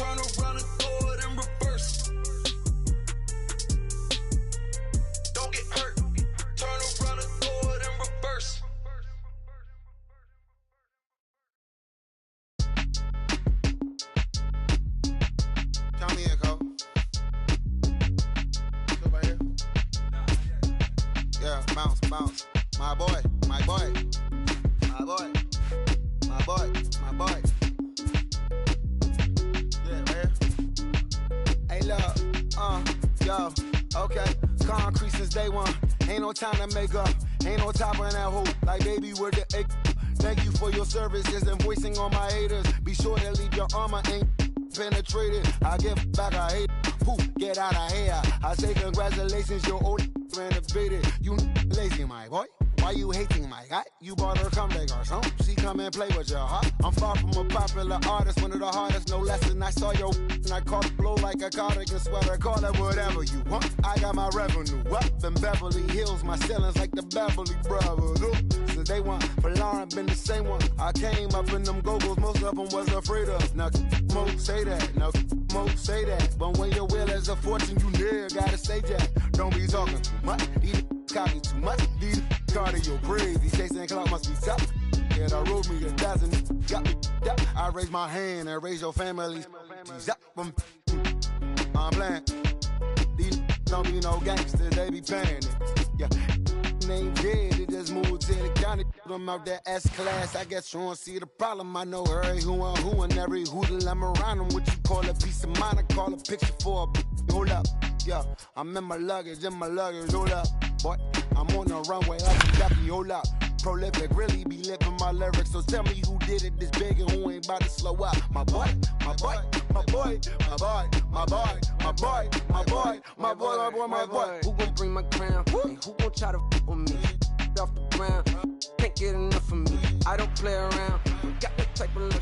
turn around and throw it in reverse. Don't get hurt. Turn around and throw it in reverse. Count me in, Cole. Still right here? Yeah, bounce, bounce. My boy, my boy. My boy. My boy, my boy. Yeah, right here. Hey, look, yo, okay. Concrete since day one. Ain't no time to make up. Ain't no top on that hole. Like, baby, where the egg? Thank you for your services and voicing on my haters. Be sure to leave your armor ain't penetrated. I give back, I hate. Poof, get out of here. I say congratulations, your old renovated. You lazy, my boy. Why you hating my guy? You bought her come back or something. She come and play with your heart. I'm far from a popular artist, one of the hardest, no less than I saw your and I caught it blow like a cardigan sweater. Call it whatever you want. I got my revenue up in Beverly Hills. My ceilings like the Beverly Brothers. Since day one, for Lauren been the same one. I came up in them go-go's, most of them was afraid of. Now, Mo say that. Now, Mo say that. But when your will is a fortune, you never gotta say that. Don't be talking too much. These copy too much. These cardio crazy, chasing clout must be tough. Yeah, I wrote me 1,000, got me up. I raise my hand and raise your family. I'm playing. These don't be no gangsters, they be paying it. Yeah, they ain't dead, they just moved to the county. Them out there S-class, I guess you don't see the problem. I know every who and every hoodle I'm around them. What you call a piece of mind, I call a picture for a hold up. Yeah, I'm in my luggage, hold up. Boy, I'm on the runway, up and ducky, hold up. Prolific, really be living my lyrics. So tell me who did it this big and who ain't about to slow up. My boy, my boy, my boy, my boy, my boy, my boy, my boy, my boy, my boy, my boy. Who gon' bring my crown? And who gon' try to f with me? Off the ground, can't get enough of me. I don't play around. Got that type of luxury.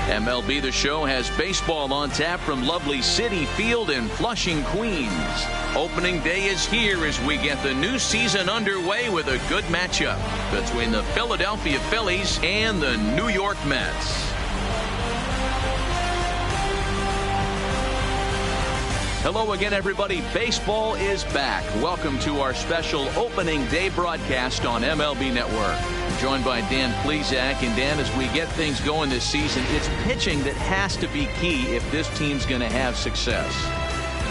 MLB The Show has baseball on tap from lovely Citi Field in Flushing, Queens. Opening day is here as we get the new season underway with a good matchup between the Philadelphia Phillies and the New York Mets. Hello again, everybody. Baseball is back. Welcome to our special opening day broadcast on MLB Network. I'm joined by Dan Plesac. And Dan, as we get things going this season, it's pitching that has to be key if this team's going to have success.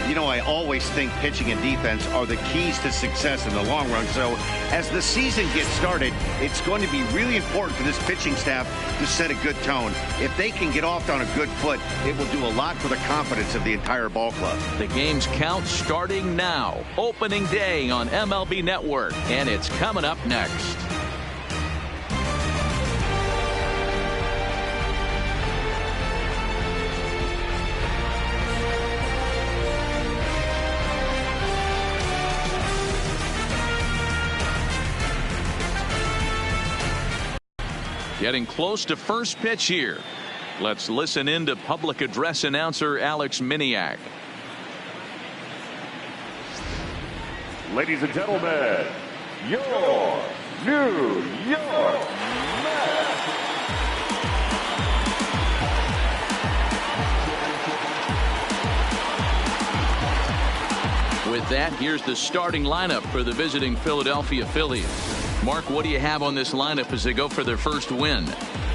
You know, I always think pitching and defense are the keys to success in the long run. So as the season gets started, it's going to be really important for this pitching staff to set a good tone. If they can get off on a good foot, it will do a lot for the confidence of the entire ball club. The game's count starting now. Opening day on MLB Network, and it's coming up next. Getting close to first pitch here. Let's listen in to public address announcer Alex Miniak. Ladies and gentlemen, your New York Mets. With that, here's the starting lineup for the visiting Philadelphia Phillies. Mark, what do you have on this lineup as they go for their first win?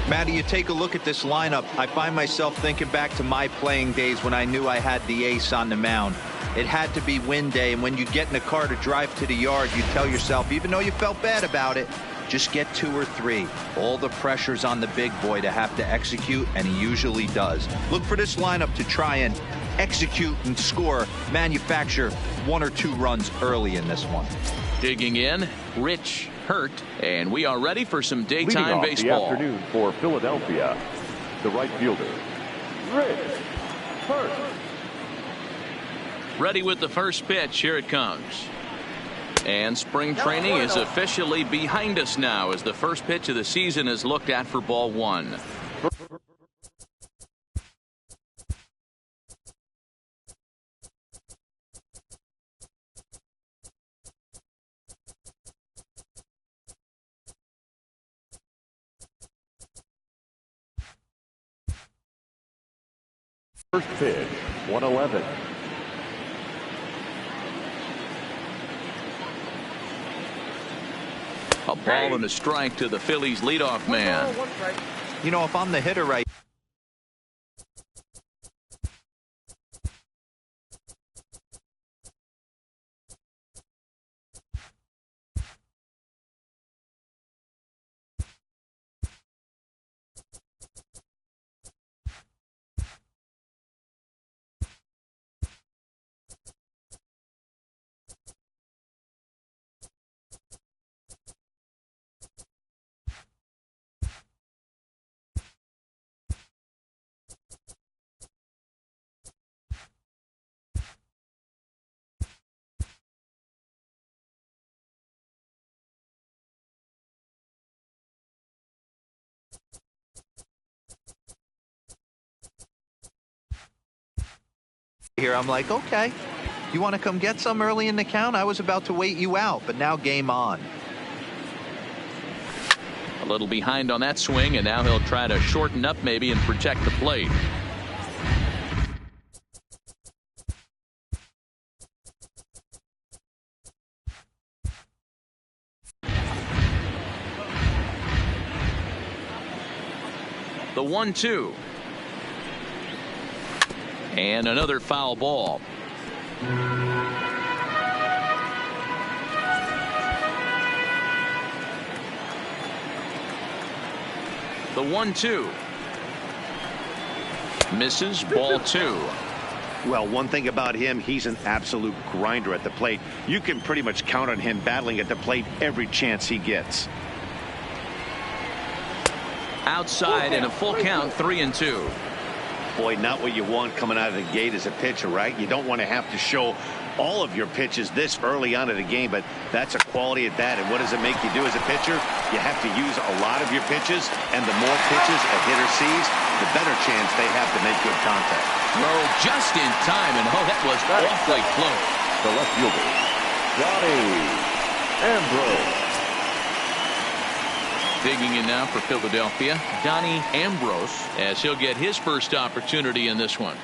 Matty, you take a look at this lineup. I find myself thinking back to my playing days when I knew I had the ace on the mound. It had to be win day, and when you get in the car to drive to the yard, you tell yourself, even though you felt bad about it, just get 2 or 3. All the pressure's on the big boy to have to execute, and he usually does. Look for this lineup to try and execute and score, manufacture 1 or 2 runs early in this one. Digging in, Rich Hurt, and we are ready for some daytime baseball. The afternoon for Philadelphia, the right fielder, Rich Hurt. Ready with the first pitch. Here it comes. And spring training is officially behind us now as the first pitch of the season is looked at for ball 1. First pitch, 111. A ball and a strike to the Phillies leadoff man. You know, if I'm the hitter right here, I'm like, okay, you want to come get some early in the count? I was about to wait you out, but now game on. A little behind on that swing, and now he'll try to shorten up maybe and protect the plate. The 1-2. And another foul ball. The 1-2. Misses, ball 2. Well, one thing about him, he's an absolute grinder at the plate. You can pretty much count on him battling at the plate every chance he gets. Outside and a full count, 3-2. Boy, not what you want coming out of the gate as a pitcher, right? You don't want to have to show all of your pitches this early on in the game, but that's a quality at that. And what does it make you do as a pitcher? You have to use a lot of your pitches, and the more pitches a hitter sees, the better chance they have to make good contact. Throw just in time, and oh, that was awfully close. The left fielder, Johnny Ambrose. Digging in now for Philadelphia, Donnie Ambrose, as he'll get his first opportunity in this one.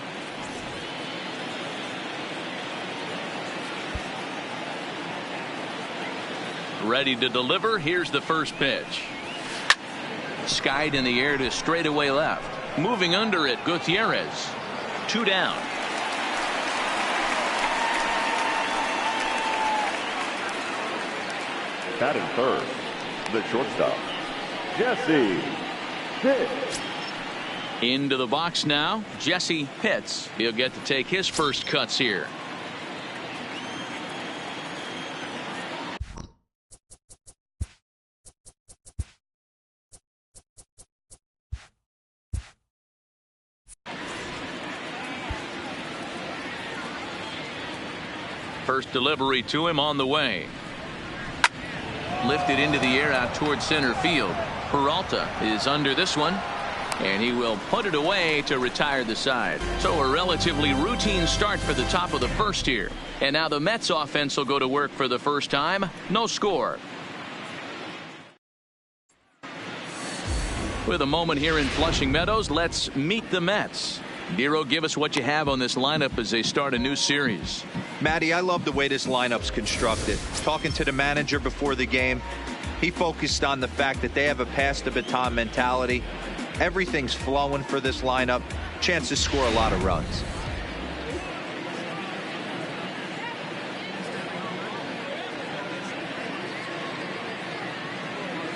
Ready to deliver. Here's the first pitch. Skied in the air to straightaway left. Moving under it, Gutierrez. 2 down. Batting first, the shortstop, Jesse Pitts. Into the box now, Jesse Pitts. He'll get to take his first cuts here. First delivery to him on the way. Lifted into the air out towards center field. Peralta is under this one, and he will put it away to retire the side. So a relatively routine start for the top of the first here. And now the Mets offense will go to work for the first time. No score. With a moment here in Flushing Meadows, let's meet the Mets. Nero, give us what you have on this lineup as they start a new series. Matty, I love the way this lineup's constructed. Talking to the manager before the game, he focused on the fact that they have a pass the baton mentality. Everything's flowing for this lineup. Chance to score a lot of runs.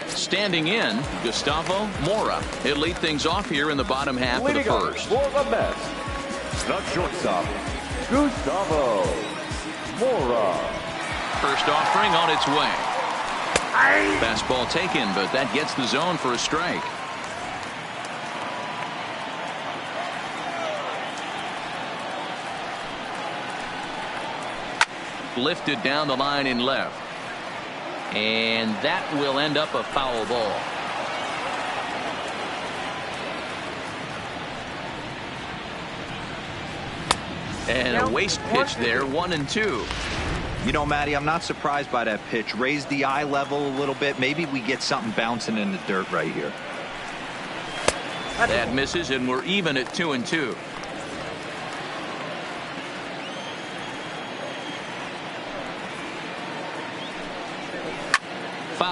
Standing in, Gustavo Mora. He'll lead things off here in the bottom half of the first. For the Mets, the shortstop, Gustavo Mora. First offering on its way. Fastball taken, but that gets the zone for a strike. Lifted down the line in left. And that will end up a foul ball. And a waste pitch there, 1-2. You know, Matty, I'm not surprised by that pitch. Raise the eye level a little bit. Maybe we get something bouncing in the dirt right here. That misses, and we're even at 2-2.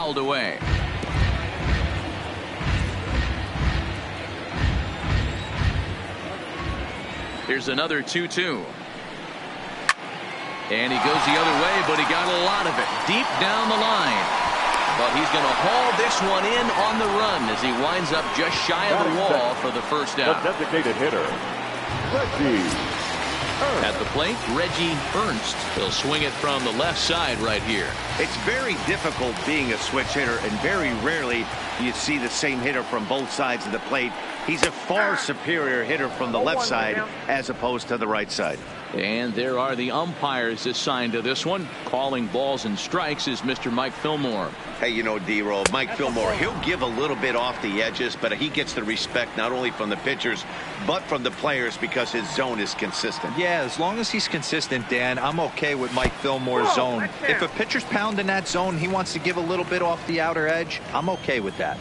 fouled away. Here's another 2-2. And he goes the other way, but he got a lot of it deep down the line. But he's going to haul this one in on the run as he winds up just shy of the wall for the first out. The designated hitter, Reggie. At the plate, Reggie Ernst. He'll swing it from the left side right here. It's very difficult being a switch hitter, and very rarely you see the same hitter from both sides of the plate. He's a far superior hitter from the left side as opposed to the right side. And there are the umpires assigned to this one. Calling balls and strikes is Mr. Mike Fillmore. Hey, you know, D-Roll, Mike Fillmore, he'll give a little bit off the edges, but he gets the respect not only from the pitchers, but from the players because his zone is consistent. Yeah, as long as he's consistent, Dan, I'm okay with Mike Fillmore's zone. If a pitcher's pounding that zone, he wants to give a little bit off the outer edge, I'm okay with that.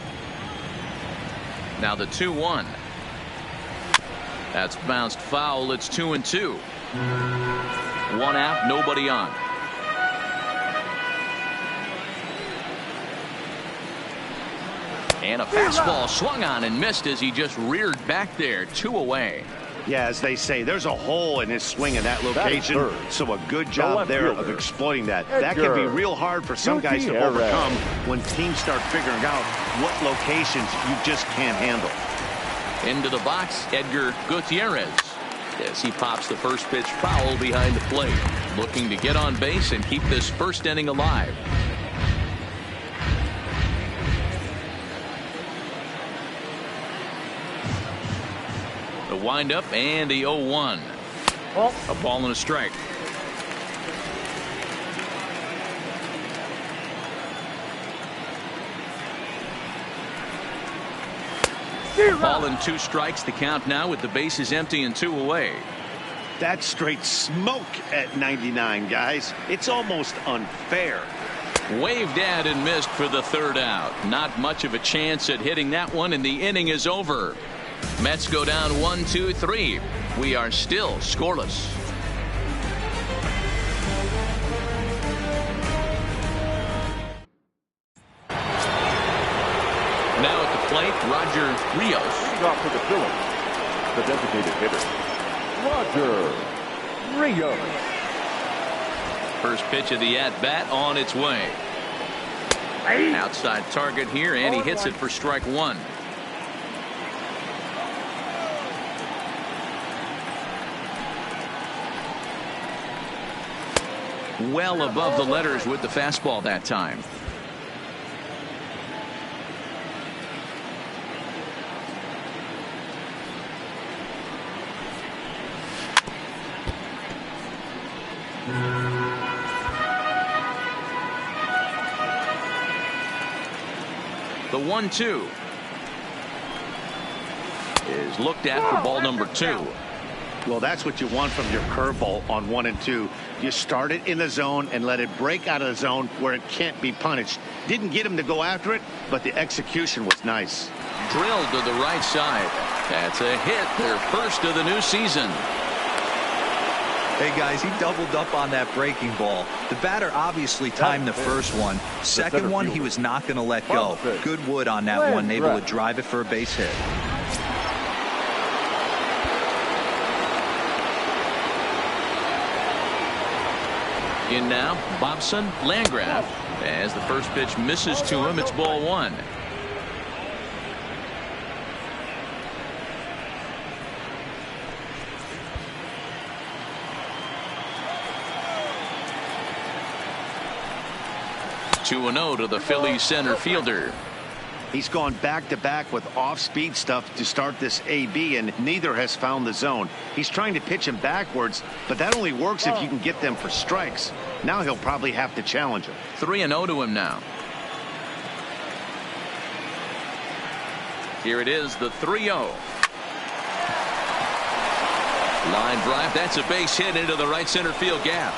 Now the 2-1. That's bounced foul. It's 2-2. One out, nobody on. And a fastball swung on and missed as he just reared back there. 2 away. Yeah, as they say, there's a hole in his swing in that location, so a good job there of exploiting that. That can be real hard for some guys to overcome when teams start figuring out what locations you just can't handle. Into the box, Edgar Gutierrez, as he pops the first pitch foul behind the plate, looking to get on base and keep this first inning alive. The windup and the 0-1. A ball and a strike. Ball and 2 strikes. The count now with the bases empty and 2 away. That's straight smoke at 99, guys. It's almost unfair. Waved at and missed for the 3rd out. Not much of a chance at hitting that one, and the inning is over. Mets go down 1-2-3. We are still scoreless. Now at the plate, Roger Rios. Leading off for the Phillies, the designated hitter, Roger Rios. First pitch of the at-bat on its way. Outside target here, and he hits it for strike 1. Well above the letters with the fastball that time. The 1-2 is looked at for ball number 2. Well, that's what you want from your curveball on 1 and 2. You start it in the zone and let it break out of the zone where it can't be punished. Didn't get him to go after it, but the execution was nice. Drilled to the right side. That's a hit, their first of the new season. Hey guys, he doubled up on that breaking ball. The batter obviously timed the first one. Second one, he was not going to let go. Good wood on that one, able to drive it for a base hit. In now, Bobson Landgraf. As the first pitch misses to him, it's ball 1. Two 2-0 to the Phillies center fielder. He's gone back-to-back with off-speed stuff to start this AB, and neither has found the zone. He's trying to pitch him backwards, but that only works if you can get them for strikes. Now he'll probably have to challenge him. 3-0 to him now. Here it is, the 3-0. Line drive, that's a base hit into the right center field gap.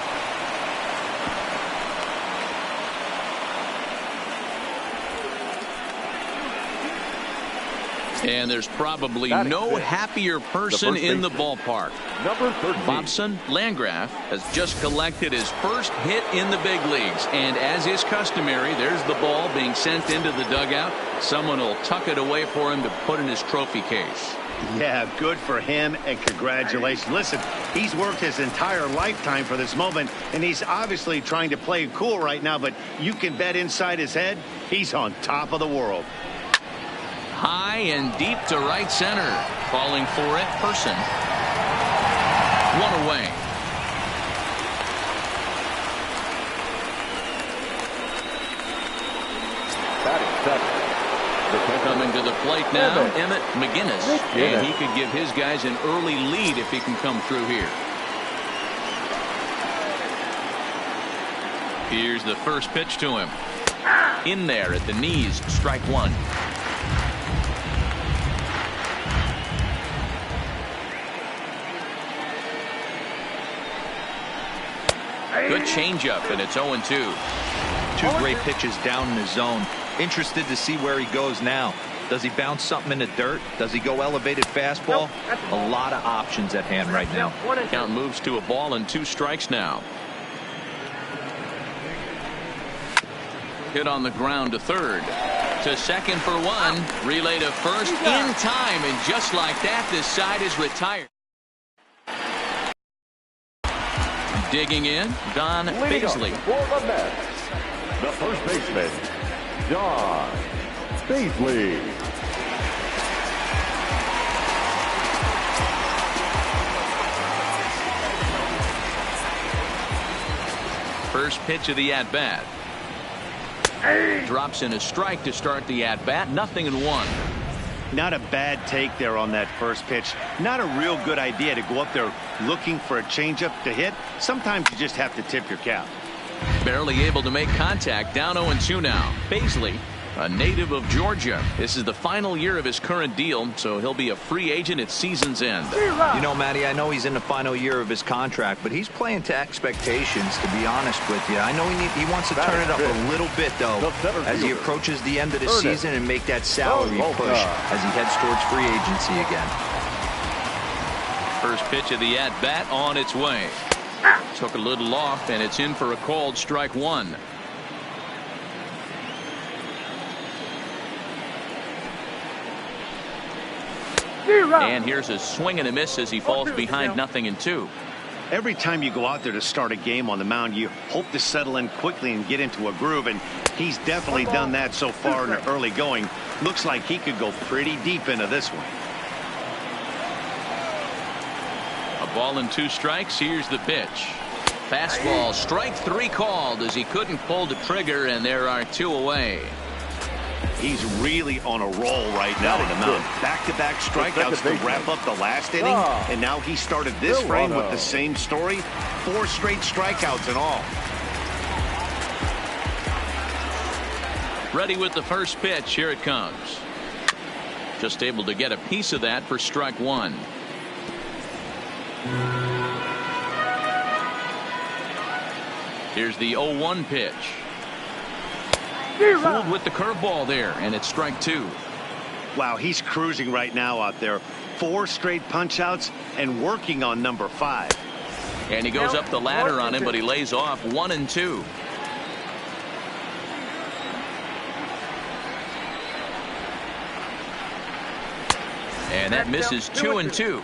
And there's probably no happier person in the ballpark. Number 13. Bobson Landgraf has just collected his first hit in the big leagues. And as is customary, there's the ball being sent into the dugout. Someone will tuck it away for him to put in his trophy case. Yeah, good for him, and congratulations. Listen, he's worked his entire lifetime for this moment, and he's obviously trying to play it cool right now, but you can bet inside his head, he's on top of the world. High and deep to right center. Falling for it, Person. One away. Batting second. Coming to the plate now, Emmett McGinnis. And he could give his guys an early lead if he can come through here. Here's the first pitch to him. In there at the knees, strike one. Good changeup, and it's 0-2. Two great pitches down in the zone. Interested to see where he goes now. Does he bounce something in the dirt? Does he go elevated fastball? A lot of options at hand right now. Count moves to a ball and 2 strikes now. Hit on the ground to third. To second for 1. Relay to first in time, and just like that, this side is retired. Digging in, Don Paisley. For the Mets, the first baseman, Don Paisley. First pitch of the at-bat. Drops in a strike to start the at-bat. 0-1. Not a bad take there on that first pitch. Not a real good idea to go up there looking for a changeup to hit. Sometimes you just have to tip your cap. Barely able to make contact. Down 0-2 now. Paisley, a native of Georgia. This is the final year of his current deal, so he'll be a free agent at season's end. You know, Matty, I know he's in the final year of his contract, but he's playing to expectations, to be honest with you. I know he wants to turn it up a little bit, though, as he approaches the end of the season and make that salary push as he heads towards free agency again. First pitch of the at-bat on its way. Took a little off, and it's in for a called strike 1. And here's a swing and a miss as he falls behind 0-2. Every time you go out there to start a game on the mound, you hope to settle in quickly and get into a groove, and he's definitely done that so far in the early going. Looks like he could go pretty deep into this one. A ball and 2 strikes. Here's the pitch. Fastball, strike 3 called as he couldn't pull the trigger, and there are 2 away. He's really on a roll right now on the mound. Back-to-back strikeouts to wrap up the last inning, and now he started this frame with the same story. 4 straight strikeouts in all. Ready with the first pitch. Here it comes. Just able to get a piece of that for strike 1. Here's the 0-1 pitch. Fooled with the curveball there, and it's strike 2. Wow, he's cruising right now out there. 4 straight punch-outs and working on number 5. And he goes up the ladder on him, but he lays off 1-2. And that misses 2-2.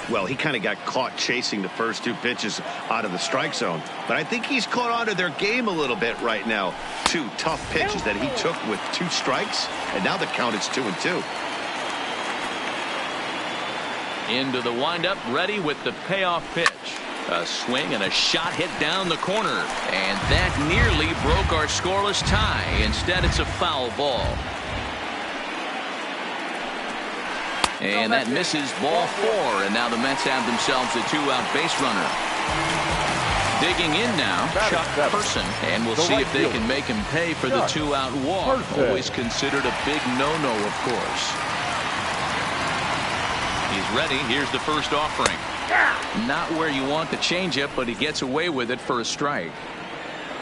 Well, he kind of got caught chasing the first 2 pitches out of the strike zone. But I think he's caught on to their game a little bit right now. 2 tough pitches that he took with 2 strikes, and now the count is 2-2. Into the windup, ready with the payoff pitch. A swing and a shot hit down the corner. And that nearly broke our scoreless tie. Instead, it's a foul ball. And that misses ball 4, and now the Mets have themselves a 2-out base runner. Digging in now, Chuck Person, and we'll see if they can make him pay for the 2-out walk. Always considered a big no-no, of course. He's ready. Here's the first offering. Not where you want the changeup, but he gets away with it for a strike.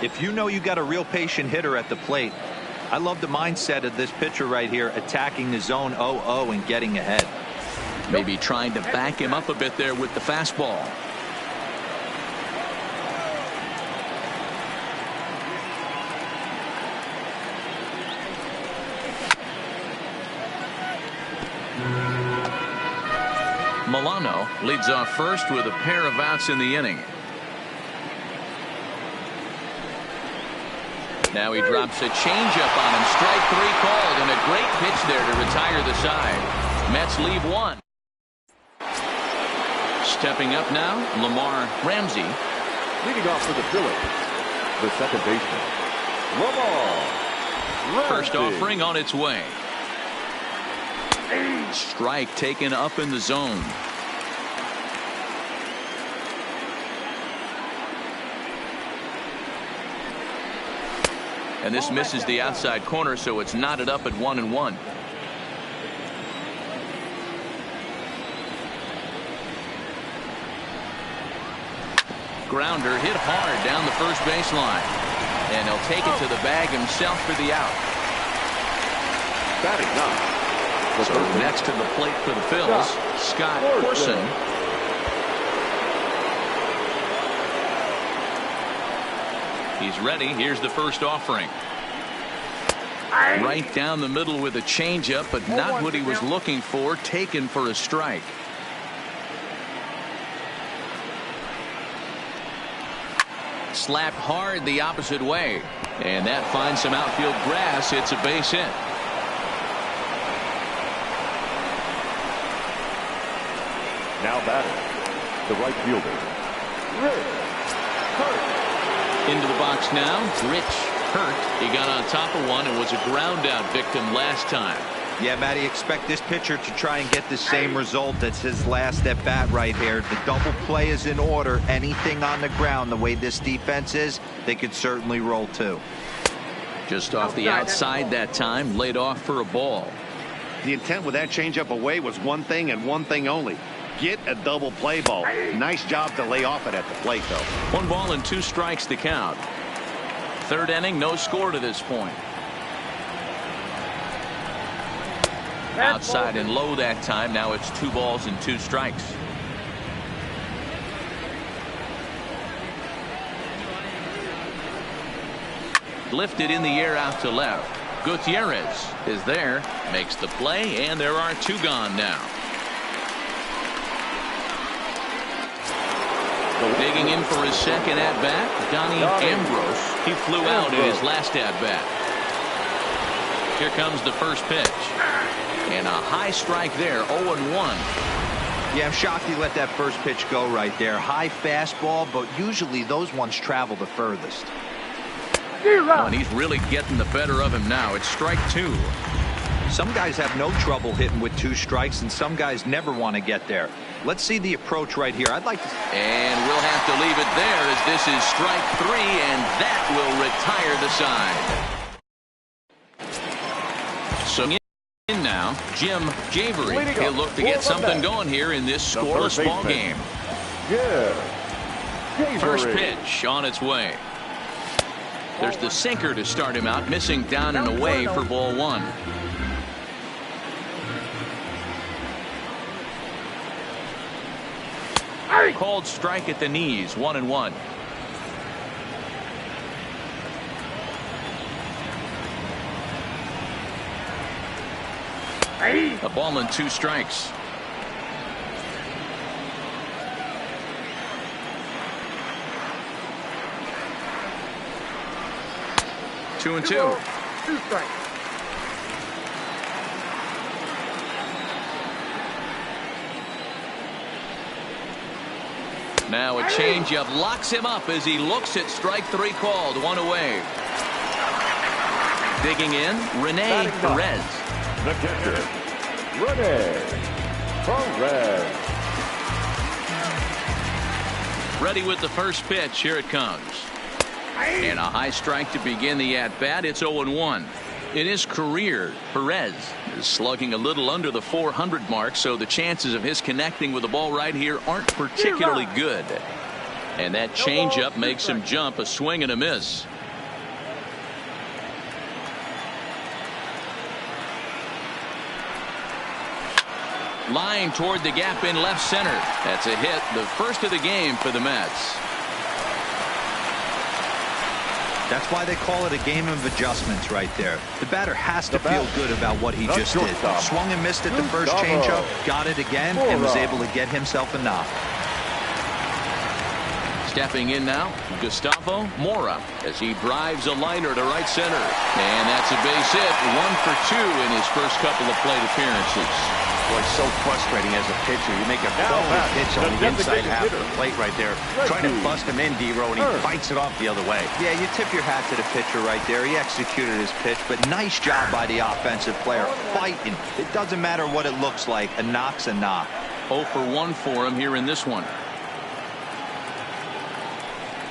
If you know you got a real patient hitter at the plate, I love the mindset of this pitcher right here, attacking the zone 0-0 and getting ahead. Maybe trying to back him up a bit there with the fastball. Milano leads off first with a pair of outs in the inning. Now he drops a changeup on him. Strike 3 called, and a great pitch there to retire the side. Mets leave 1. Stepping up now, Lamar Ramsey. Leading off for the Phillies, the second baseman, Lamar Ramsey. First offering on its way. Strike taken up in the zone. And this misses the outside corner, so it's knotted up at 1-1. Grounder hit hard down the first baseline. And he'll take it to the bag himself for the out. Batting up. So next to the plate for the Phillies, Scott Corson. He's ready. Here's the first offering. Right down the middle with a changeup, but not what he was looking for. Taken for a strike. Slapped hard the opposite way. And that finds some outfield grass. It's a base hit. Now batting, the right fielder, Rich Hurt. Into the box now, Rich Hurt. He got on top of one and was a ground out victim last time. Yeah, Matty, expect this pitcher to try and get the same result as his last at bat right here. The double play is in order. Anything on the ground, the way this defense is, they could certainly roll too. Just off the outside that time, laid off for a ball. The intent with that changeup away was one thing and one thing only. Get a double play ball. Nice job to lay off it at the plate, though. 1 ball and 2 strikes to count. Third inning, no score to this point. Outside and low that time. Now it's 2 balls and 2 strikes. Lifted in the air out to left. Gutierrez is there, makes the play, and there are 2 gone now. Digging in for his second at-bat, Donnie Ambrose. He flew out in his last at-bat. Here comes the first pitch. And a high strike there, 0-1. Yeah, I'm shocked he let that first pitch go right there. High fastball, but usually those ones travel the furthest. Oh, and he's really getting the better of him now. It's strike 2. Some guys have no trouble hitting with 2 strikes, and some guys never want to get there. Let's see the approach right here. I'd like to. And we'll have to leave it there as this is strike 3, and that will retire the side. So in now, Jim Javery. He'll look to get something going here in this scoreless ball game. First pitch on its way. There's the sinker to start him out, missing down and away for ball 1. Called strike at the knees, 1-1. A ball and 2 strikes. Two and 2. 2 strikes. Now a changeup locks him up as he looks at strike 3 called. 1 away. Digging in, Rene Perez. The catcher, Rene Perez. Ready with the first pitch. Here it comes. And a high strike to begin the at-bat. It's 0-1. In his career, Perez is slugging a little under the 400 mark, so the chances of his connecting with the ball right here aren't particularly good. And that changeup makes him jump, a swing and a miss. Line toward the gap in left center. That's a hit, the first of the game for the Mets. That's why they call it a game of adjustments right there. The batter has to feel good about what he just did. Swung and missed at the first changeup, got it again, and was able to get himself a knock. Stepping in now, Gustavo Mora as he drives a liner to right center. And that's a base hit, 1 for 2 in his first couple of plate appearances. Boy, it's so frustrating as a pitcher. You make a quality pitch on the inside half of the plate right there. Trying to bust him in, D-Row, and he fights it off the other way. Yeah, you tip your hat to the pitcher right there. He executed his pitch, but nice job by the offensive player. Fighting. It doesn't matter what it looks like. A knock's a knock. 0 for 1 for him here in this one.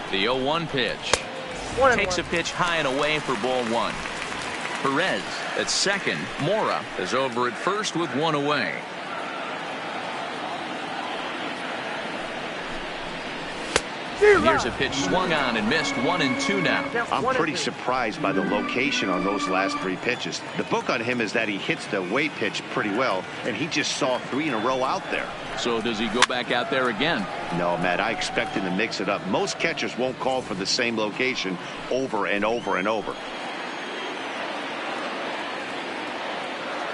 The 0-1 pitch. Takes a pitch high and away for ball 1. Perez at second. Mora is over at first with 1 away. Here's a pitch swung on and missed. 1 and 2 now. I'm pretty surprised by the location on those last 3 pitches. The book on him is that he hits the away pitch pretty well, and he just saw 3 in a row out there. So does he go back out there again? No, Matt, I expect him to mix it up. Most catchers won't call for the same location over and over and over.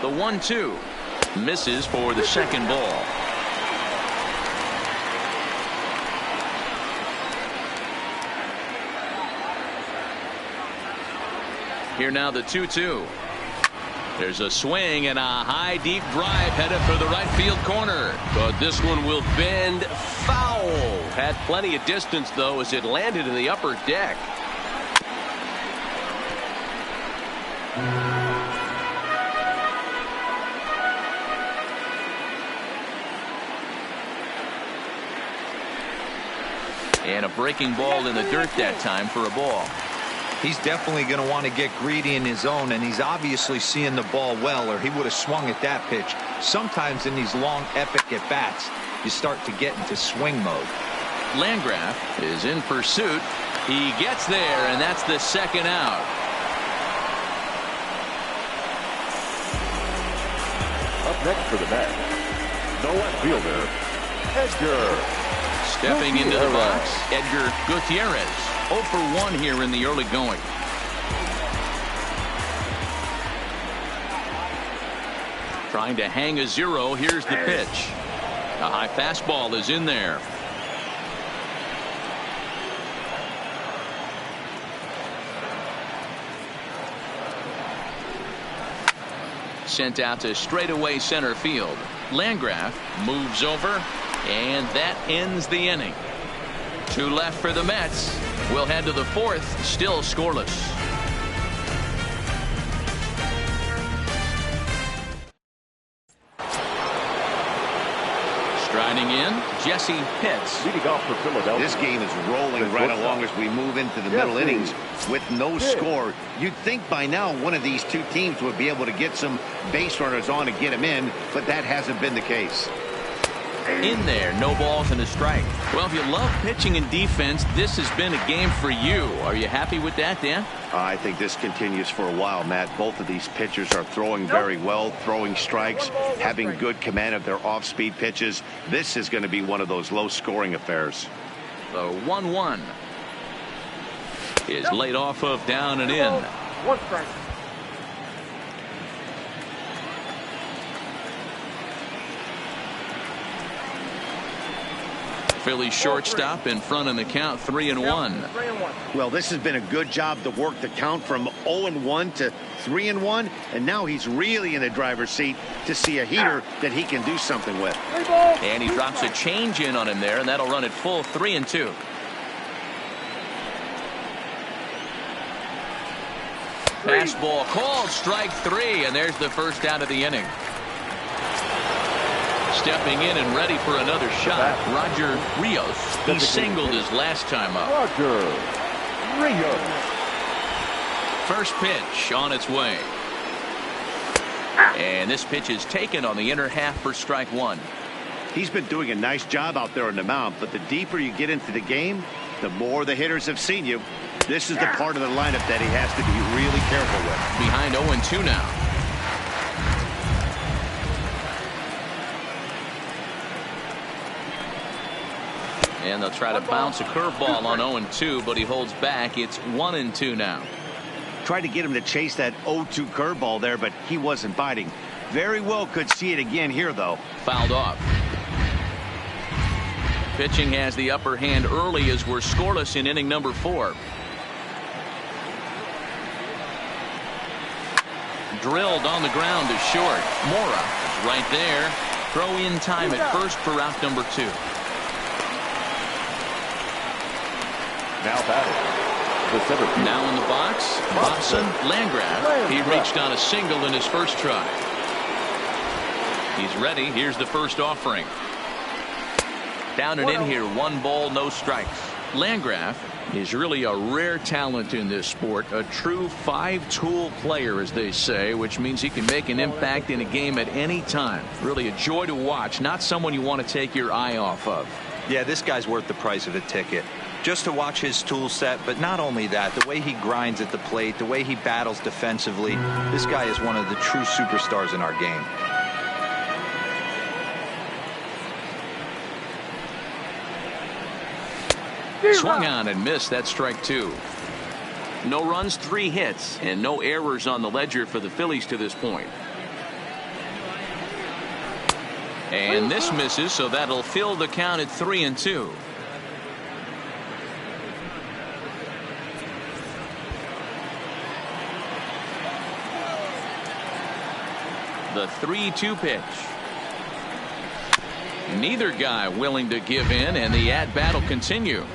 The 1-2 misses for the second ball. Here now the 2-2. There's a swing and a high deep drive headed for the right field corner. But this one will bend foul. Had plenty of distance though as it landed in the upper deck. And a breaking ball in the dirt that time for a ball. He's definitely going to want to get greedy in his zone, and he's obviously seeing the ball well, or he would have swung at that pitch. Sometimes in these long, epic at-bats, you start to get into swing mode. Landgraf is in pursuit. He gets there, and that's the second out. Up next for the Mets, the left fielder, Edgar. Stepping into the box, Edgar Gutierrez. 0 for 1 here in the early going. Trying to hang a 0. Here's the pitch. A high fastball is in there. Sent out to straightaway center field. Landgraf moves over, and that ends the inning. 2 left for the Mets. We'll head to the 4th, still scoreless. Striding in, Jesse Pitts. Leading off for Philadelphia. This game is rolling right along as we move into the middle innings with no score. You'd think by now one of these 2 teams would be able to get some base runners on and get them in, but that hasn't been the case. In there, no balls and a strike. Well, if you love pitching and defense, this has been a game for you. Are you happy with that, Dan? I think this continues for a while, Matt. Both of these pitchers are throwing very well, throwing strikes, having good command of their off-speed pitches. This is going to be one of those low-scoring affairs. The 1-1 is laid off of down and in. 1 strike. Phillies shortstop in front in the count, 3-1. Well, this has been a good job to work the count from 0-1 to 3-1, and now he's really in the driver's seat to see a heater that he can do something with. And he drops a change in on him there, and that'll run it full 3-2. Fastball called, strike 3, and there's the first out of the inning. Stepping in and ready for another shot, Roger Rios. He singled his last time up. Roger Rios. First pitch on its way. And this pitch is taken on the inner half for strike 1. He's been doing a nice job out there on the mound, but the deeper you get into the game, the more the hitters have seen you. This is the part of the lineup that he has to be really careful with. Behind 0-2 now. And they'll try to bounce a curveball on 0-2, but he holds back. It's 1-2 now. Tried to get him to chase that 0-2 curveball there, but he wasn't biting. Very well could see it again here, though. Fouled off. Pitching has the upper hand early as we're scoreless in inning number 4. Drilled on the ground to short. Mora is right there. Throw in time at first for out number 2. Now batting, the center field. Now in the box, Bobson Landgraf. He reached on a single in his first try. He's ready. Here's the first offering. Down and in here, 1 ball, no strikes. Landgraf is really a rare talent in this sport, a true 5-tool player, as they say, which means he can make an impact in a game at any time. Really a joy to watch, not someone you want to take your eye off of. Yeah, this guy's worth the price of a ticket. Just to watch his tool set, but not only that, the way he grinds at the plate, the way he battles defensively, this guy is one of the true superstars in our game. Swung on and missed. That's strike 2. No runs, 3 hits, and no errors on the ledger for the Phillies to this point. And this misses, so that'll fill the count at 3-2. The 3-2 pitch. Neither guy willing to give in, and the at-bat will continue.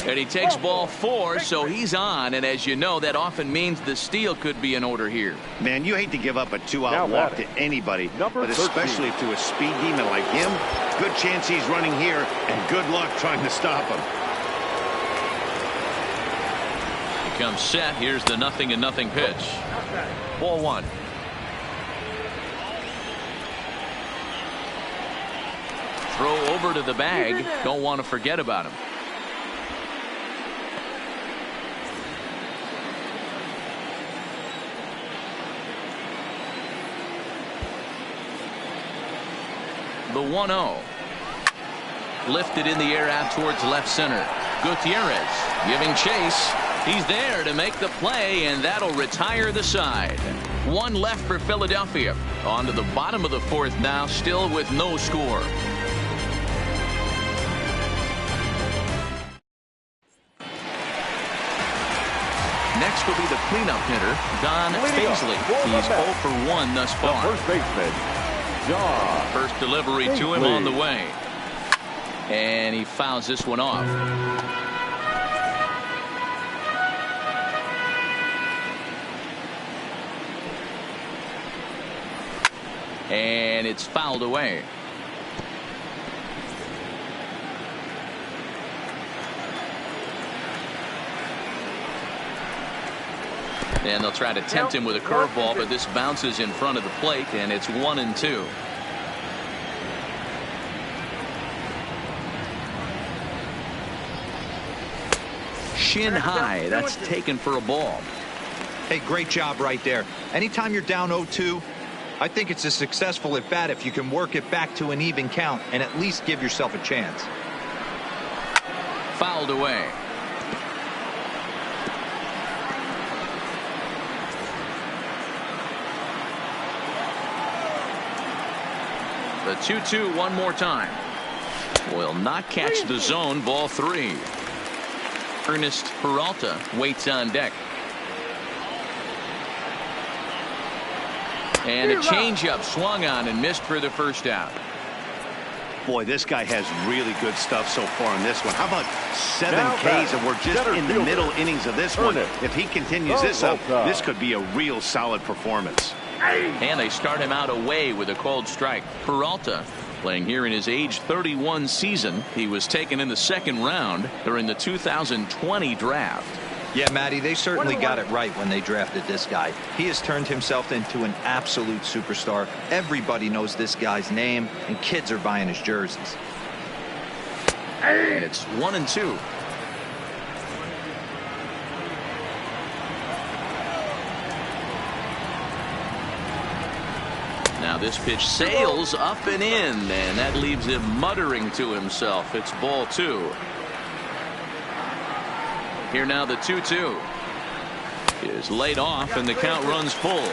And he takes ball 4, so he's on, and as you know, that often means the steal could be in order here. Man, you hate to give up a 2-out walk to anybody, but especially to a speed demon like him. Good chance he's running here, and good luck trying to stop him. He comes set. Here's the 0-0 pitch. Ball 1. Throw over to the bag. Don't want to forget about him. The 1-0. Lifted in the air out towards left center. Gutierrez giving chase. He's there to make the play, and that'll retire the side. 1 left for Philadelphia. On to the bottom of the 4th now, still with no score. Next will be the cleanup hitter, Don Paisley. He's 0 for 1 thus far. The first baseman, John. First delivery to him on the way. And he fouls this one off. And it's fouled away. And they'll try to tempt him with a curveball, but this bounces in front of the plate, and it's 1-2. Shin high. That's taken for a ball. Hey, great job right there. Anytime you're down 0-2, I think it's a successful at bat if you can work it back to an even count and at least give yourself a chance. Fouled away. The 2-2 one more time. Will not catch the zone. Ball 3. Ernest Peralta waits on deck. And a changeup swung on and missed for the first out. Boy, this guy has really good stuff so far in this one. How about 7 Ks, and we're just in the middle innings of this one. If he continues this up, this could be a real solid performance. And they start him out away with a cold strike. Peralta playing here in his age 31 season. He was taken in the 2nd round during the 2020 draft. Yeah, Matty, they certainly got it right when they drafted this guy. He has turned himself into an absolute superstar. Everybody knows this guy's name, and kids are buying his jerseys. And it's 1-2. this pitch sails up and in, and that leaves him muttering to himself. It's ball 2. Here now the 2-2 is laid off, and the count runs full.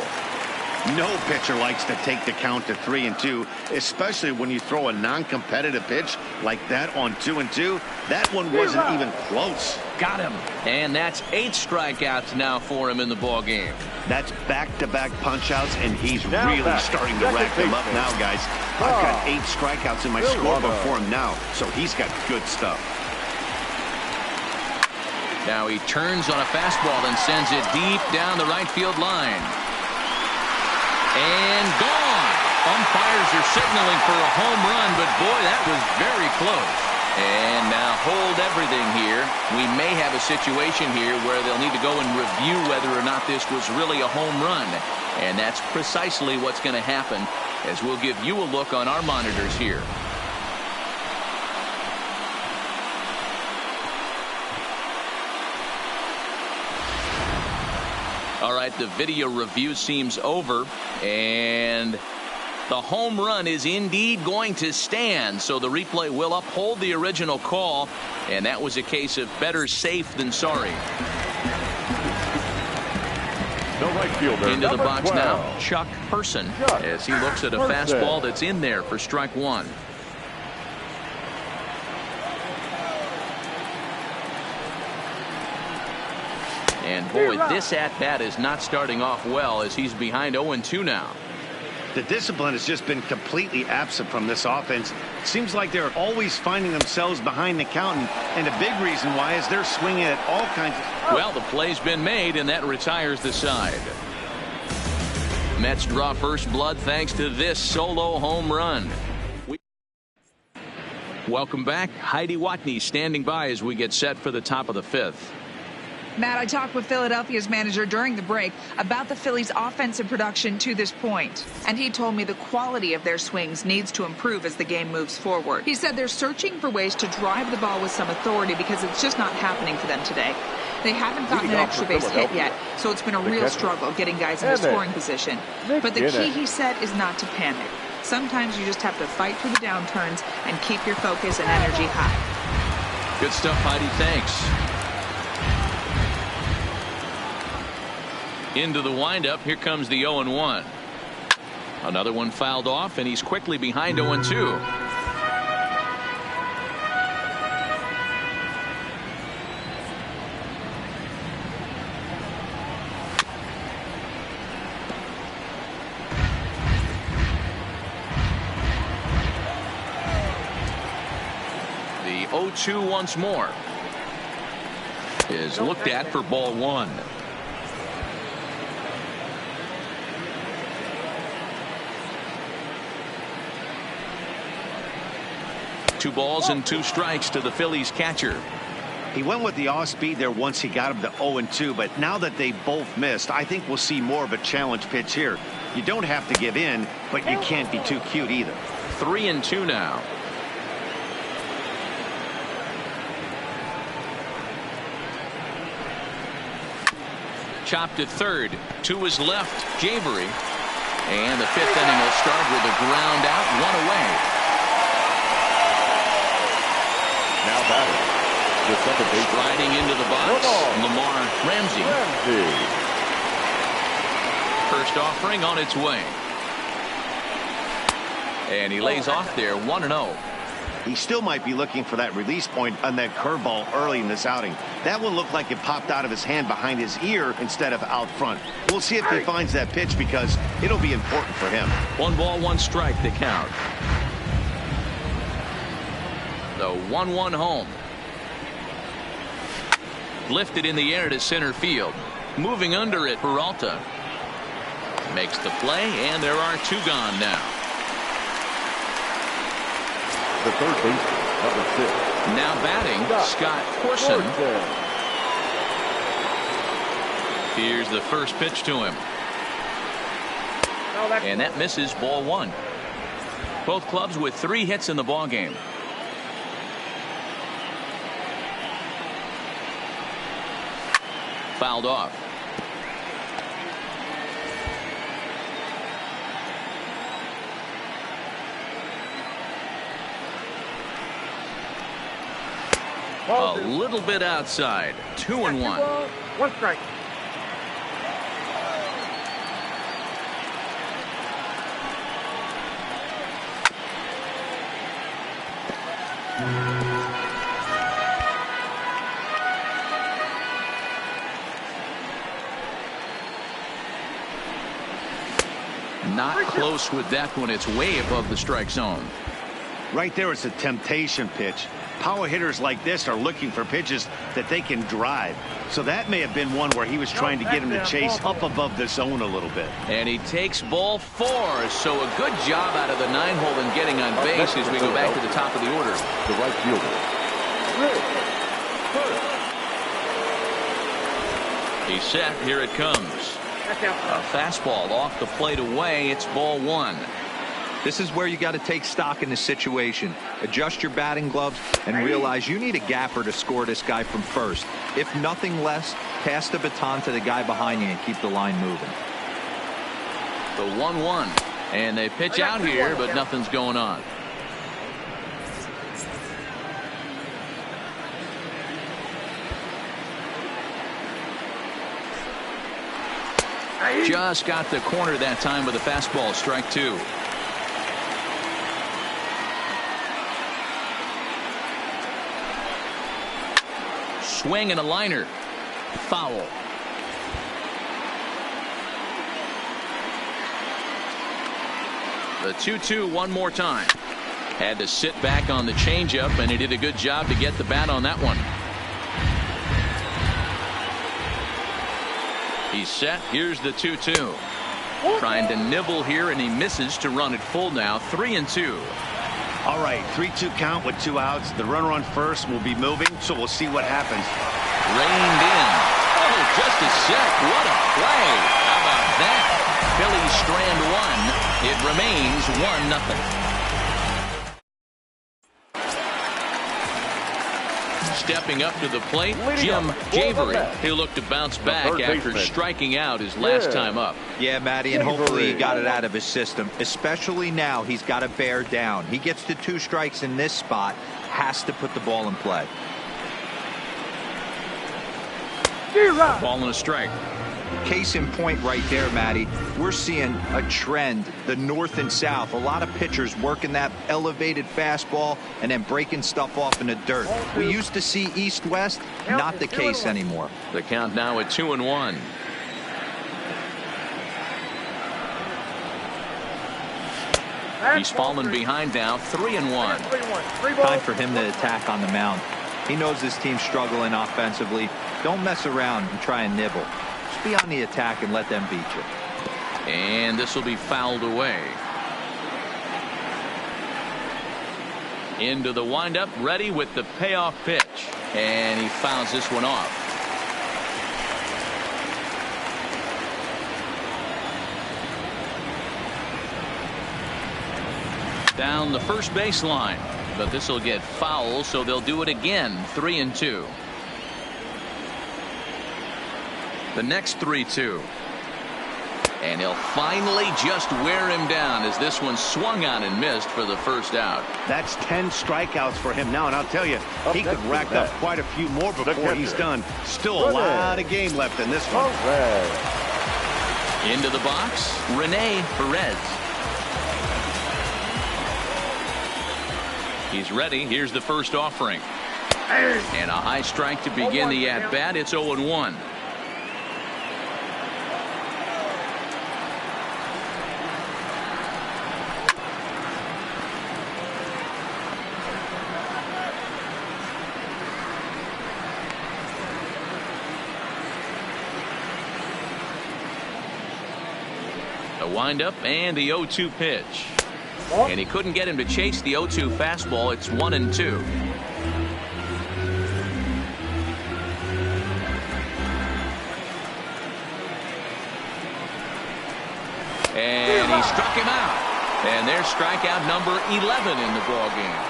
No pitcher likes to take the count to 3-2, especially when you throw a non-competitive pitch like that on 2-2. That one wasn't even close. Got him. And that's 8 strikeouts now for him in the ball game. That's back-to-back punch-outs, and he's really starting to rack them up now, guys. I've got 8 strikeouts in my scorebook for him now, so he's got good stuff. Now he turns on a fastball and sends it deep down the right field line. And gone. Umpires are signaling for a home run, but boy, that was very close. And now hold everything here. We may have a situation here where they'll need to go and review whether or not this was really a home run. And that's precisely what's going to happen, as we'll give you a look on our monitors here. All right, the video review seems over, and the home run is indeed going to stand. So the replay will uphold the original call, and that was a case of better safe than sorry. The right fielder, into the box 12. now, Chuck Person, as he looks at a fastball that's in there for strike 1. And boy, this at-bat is not starting off well, as he's behind 0-2 now. The discipline has just been completely absent from this offense. Seems like they're always finding themselves behind the count, and a big reason why is they're swinging at all kinds of... Well, the play's been made, and that retires the side. Mets draw first blood thanks to this solo home run. Welcome back. Heidi Watney standing by as we get set for the top of the 5th. Matt, I talked with Philadelphia's manager during the break about the Phillies' offensive production to this point, and he told me the quality of their swings needs to improve as the game moves forward. He said they're searching for ways to drive the ball with some authority because it's just not happening for them today. They haven't gotten an extra base hit yet, so it's been a real struggle getting guys into scoring position. But the key, he said, is not to panic. Sometimes you just have to fight through the downturns and keep your focus and energy high. Good stuff, Heidi. Thanks. Into the windup. Here comes the 0-1. Another one fouled off, and he's quickly behind 0-2. The 0-2 once more is looked at for ball 1. 2 balls and 2 strikes to the Phillies catcher. He went with the off speed there once he got him to 0-2, but now that they both missed, I think we'll see more of a challenge pitch here. You don't have to give in, but you can't be too cute either. 3-2 now. Chopped at third. To his left, Javery. And the 5th inning will start with a ground out, 1 away. Now batting, the second base. Riding into the box, Lamar Ramsey. First offering on its way. And he lays off there, 1-0. He still might be looking for that release point on that curveball early in this outing. That one looked like it popped out of his hand behind his ear instead of out front. We'll see if he finds that pitch because it'll be important for him. 1 ball, 1 strike to count. The 1-1 home. Lifted in the air to center field. Moving under it, Peralta. Makes the play, and there are 2 gone now. The third baseman, number 6. Now batting, Scott Corson. Here's the first pitch to him. And that misses, ball 1. Both clubs with 3 hits in the ball game. Fouled off. A little bit outside. 2-1. 1 strike. Not close with that one. It's way above the strike zone. Right there, it's a temptation pitch. Power hitters like this are looking for pitches that they can drive. So that may have been one where he was trying to get him to chase up above the zone a little bit. And he takes ball 4. So a good job out of the 9-hole in getting on base as we go back to the top of the order. The right fielder, Hurt. He's set. Here it comes. A fastball off the plate away. It's ball 1. This is where you got to take stock in the situation. Adjust your batting gloves and realize you need a gapper to score this guy from first. If nothing less, pass the baton to the guy behind you and keep the line moving. The 1-1. And they pitch out here, but nothing's going on. Just got the corner that time with a fastball. Strike 2. Swing and a liner. Foul. The 2-2 one more time. Had to sit back on the changeup, and he did a good job to get the bat on that one. He's set. Here's the 2-2. Trying to nibble here, and he misses to run it full now. 3-2. All right, 3-2 count with 2 outs. The runner on first will be moving, so we'll see what happens. Reined in. Oh, just a sec. What a play. How about that? Phillies strand 1. It remains 1-0. Stepping up to the plate, Jim Javery. He'll look to bounce back after striking out his last time up. Yeah, Matty, and hopefully he got it out of his system. Especially now, he's got to bear down. He gets to 2 strikes in this spot, has to put the ball in play. Ball and a strike. Case in point right there, Matty. We're seeing a trend, the north and south. A lot of pitchers working that elevated fastball and then breaking stuff off in the dirt. We used to see east-west, not the case anymore. The count now at 2-1. He's fallen behind now, 3-1. Time for him to attack on the mound. He knows his team's struggling offensively. Don't mess around and try and nibble. Just be on the attack and let them beat you. And this will be fouled away. Into the windup, ready with the payoff pitch. And he fouls this one off. Down the first baseline. But this will get foul, so they'll do it again. 3-2. The next 3-2. And he'll finally just wear him down as this one swung on and missed for the first out. That's 10 strikeouts for him now, and I'll tell you, he could rack up quite a few more before he's done. Still a lot of game left in this one. Into the box, Rene Perez. He's ready. Here's the first offering. And a high strike to begin the at-bat. It's 0-1. The windup and the 0-2 pitch. And he couldn't get him to chase the 0-2 fastball. It's 1-2. And he struck him out. And there's strikeout number 11 in the ball game.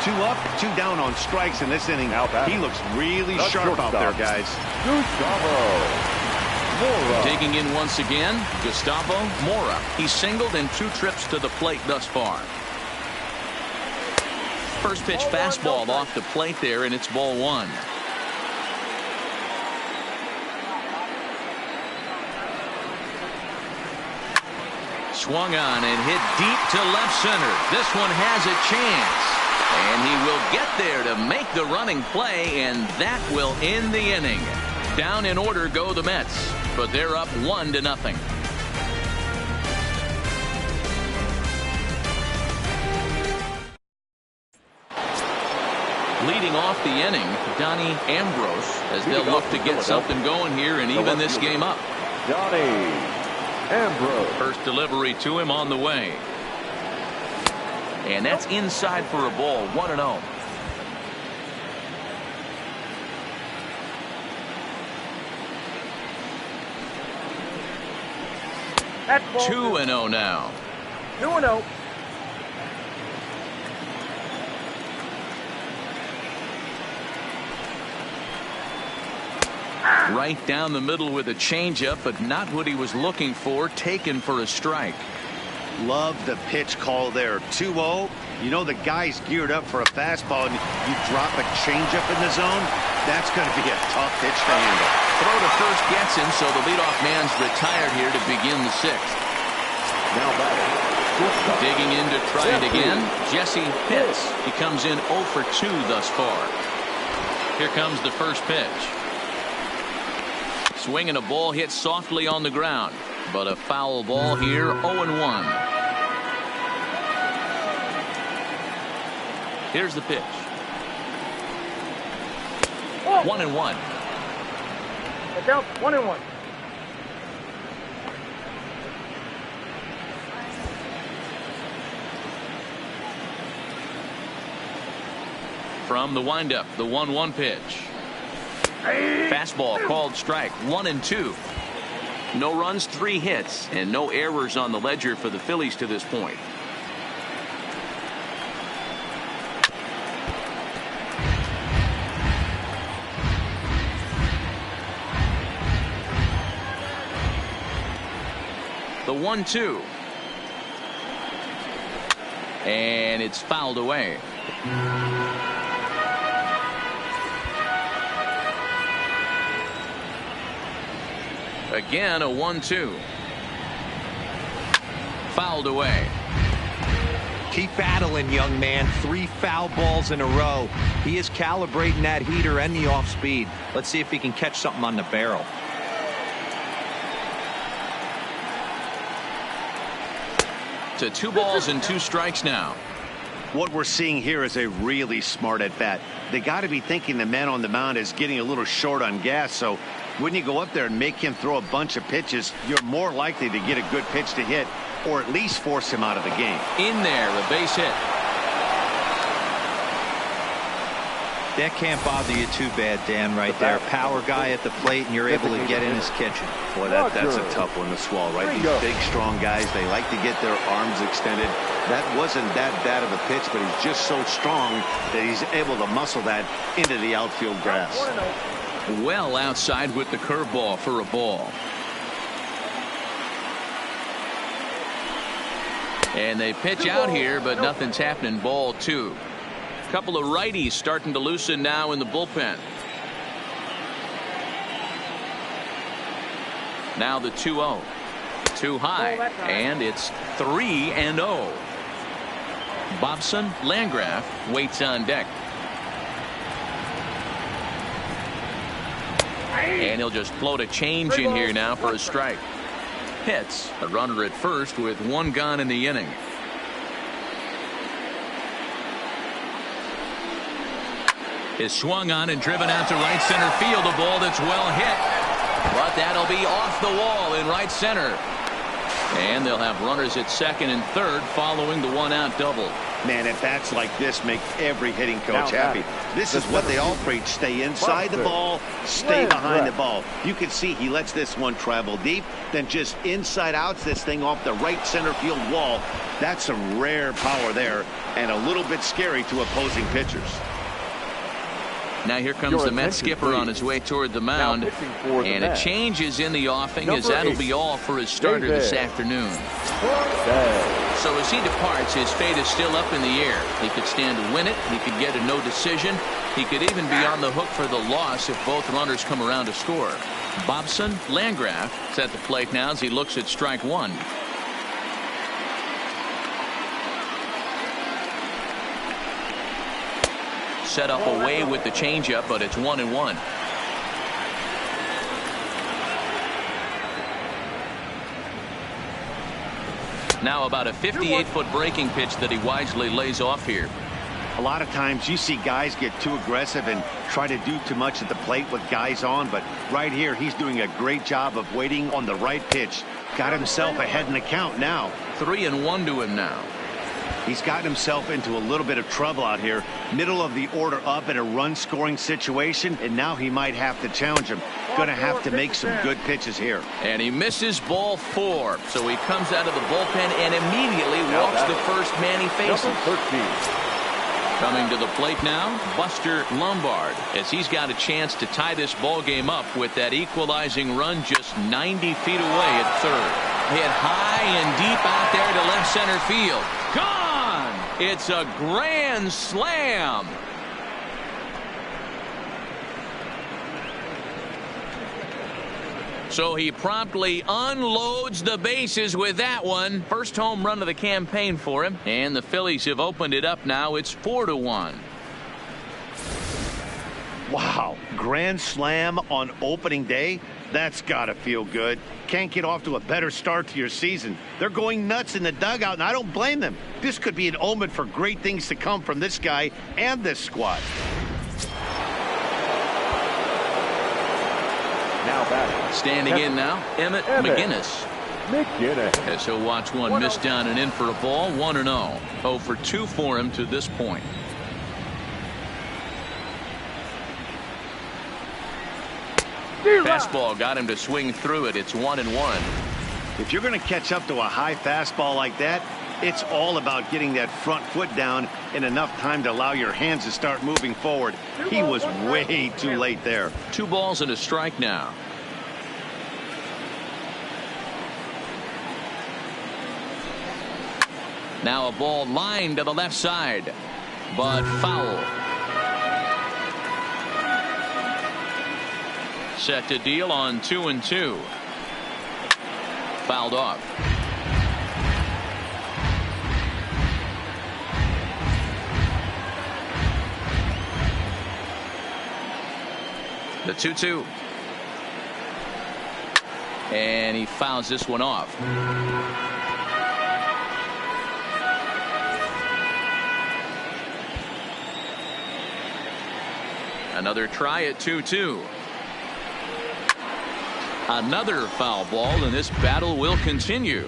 2 up, 2 down on strikes in this inning. He looks really sharp out there, guys. Digging in once again, Gustavo Mora. He's singled in 2 trips to the plate thus far. First pitch fastball off the plate there, and it's ball one. Swung on and hit deep to left center. This one has a chance. And he will get there to make the running play, and that will end the inning. Down in order go the Mets, but they're up 1-0. Leading off the inning, Donnie Ambrose, as they'll look to get something going here and even this game up. Donnie Ambrose. First delivery to him on the way. And that's inside for a ball. 1-0. That's 2-0 now. 2-0. Right down the middle with a changeup, but not what he was looking for. Taken for a strike. Love the pitch call there. 2-0. You know the guy's geared up for a fastball, and you drop a changeup in the zone. That's going to be a tough pitch to handle. Throw to first gets him, so the leadoff man's retired here to begin the sixth. Now batting. Digging in to try it again. Jesse Pitts. He comes in 0 for 2 thus far. Here comes the first pitch. Swinging a ball hit softly on the ground, but a foul ball here. 0-1. Here's the pitch. 1-1. It's out. 1-1. From the windup, the 1-1 pitch. Fastball called strike. 1-2. No runs, 3 hits, and no errors on the ledger for the Phillies to this point. The 1-2. And it's fouled away. Again, a 1-2. Fouled away. Keep battling, young man. 3 foul balls in a row. He is calibrating that heater and the off speed. Let's see if he can catch something on the barrel. To 2 balls and 2 strikes now. What we're seeing here is a really smart at bat. They got to be thinking the man on the mound is getting a little short on gas, so when you go up there and make him throw a bunch of pitches, you're more likely to get a good pitch to hit, or at least force him out of the game. In there, a base hit. That can't bother you too bad, Dan, right there. Power guy at the plate, and you're able to get in his kitchen. Boy, that's a tough one to swallow, right? These big, strong guys, they like to get their arms extended. That wasn't that bad of a pitch, but he's just so strong that he's able to muscle that into the outfield grass. Well outside with the curveball for a ball. And they pitch out here, but nothing's happening. Ball 2. Couple of righties starting to loosen now in the bullpen. Now the 2-0. Too high, and it's 3-0. Bobson, Landgraf waits on deck. And he'll just float a change in here now for a strike. Hits a runner at first with 1 gone in the inning. Is swung on and driven out to right center field. A ball that's well hit, but that'll be off the wall in right center. And they'll have runners at second and third following the 1-out double. Man, at bats like this make every hitting coach happy. This is what they all preach. Stay inside the ball, stay behind the ball. You can see he lets this one travel deep, then just inside outs this thing off the right center field wall. That's some rare power there, and a little bit scary to opposing pitchers. Now here comes the Mets skipper on his way toward the mound. And a change is in the offing, as that'll be all for his starter this afternoon. So as he departs, his fate is still up in the air. He could stand to win it. He could get a no decision. He could even be on the hook for the loss if both runners come around to score. Bobson Landgraf is at the plate now as he looks at strike one. Set up away with the changeup, but it's 1-1. Now about a 58-foot breaking pitch that he wisely lays off here. A lot of times you see guys get too aggressive and try to do too much at the plate with guys on, but right here he's doing a great job of waiting on the right pitch. Got himself ahead in the count now. 3-1 to him now. He's gotten himself into a little bit of trouble out here. Middle of the order up in a run-scoring situation, and now he might have to challenge him. Going to have to make some good pitches here. And he misses ball 4, so he comes out of the bullpen and immediately walks the first man he faces. Coming to the plate now, Buster Lombard, as he's got a chance to tie this ball game up with that equalizing run just 90 feet away at third. Hit high and deep out there to left center field. Gone! It's a grand slam. So he promptly unloads the bases with that one. First home run of the campaign for him. And the Phillies have opened it up now. It's 4-1. Wow. Grand slam on opening day? That's got to feel good. Can't get off to a better start to your season. They're going nuts in the dugout, and I don't blame them. This could be an omen for great things to come from this guy and this squad. Now back. Standing in now, Emmett McGinnis. As he'll watch one miss down and in for a ball. 1-0. 0 for 2 for him to this point. Fastball got him to swing through it. It's 1-1. If you're going to catch up to a high fastball like that, it's all about getting that front foot down in enough time to allow your hands to start moving forward. He was way too late there. 2 balls and a strike now. Now a ball lined to the left side, but foul. Set to deal on 2-2. Fouled off. The 2-2. And he fouls this one off. Another try at 2-2. Another foul ball, and this battle will continue.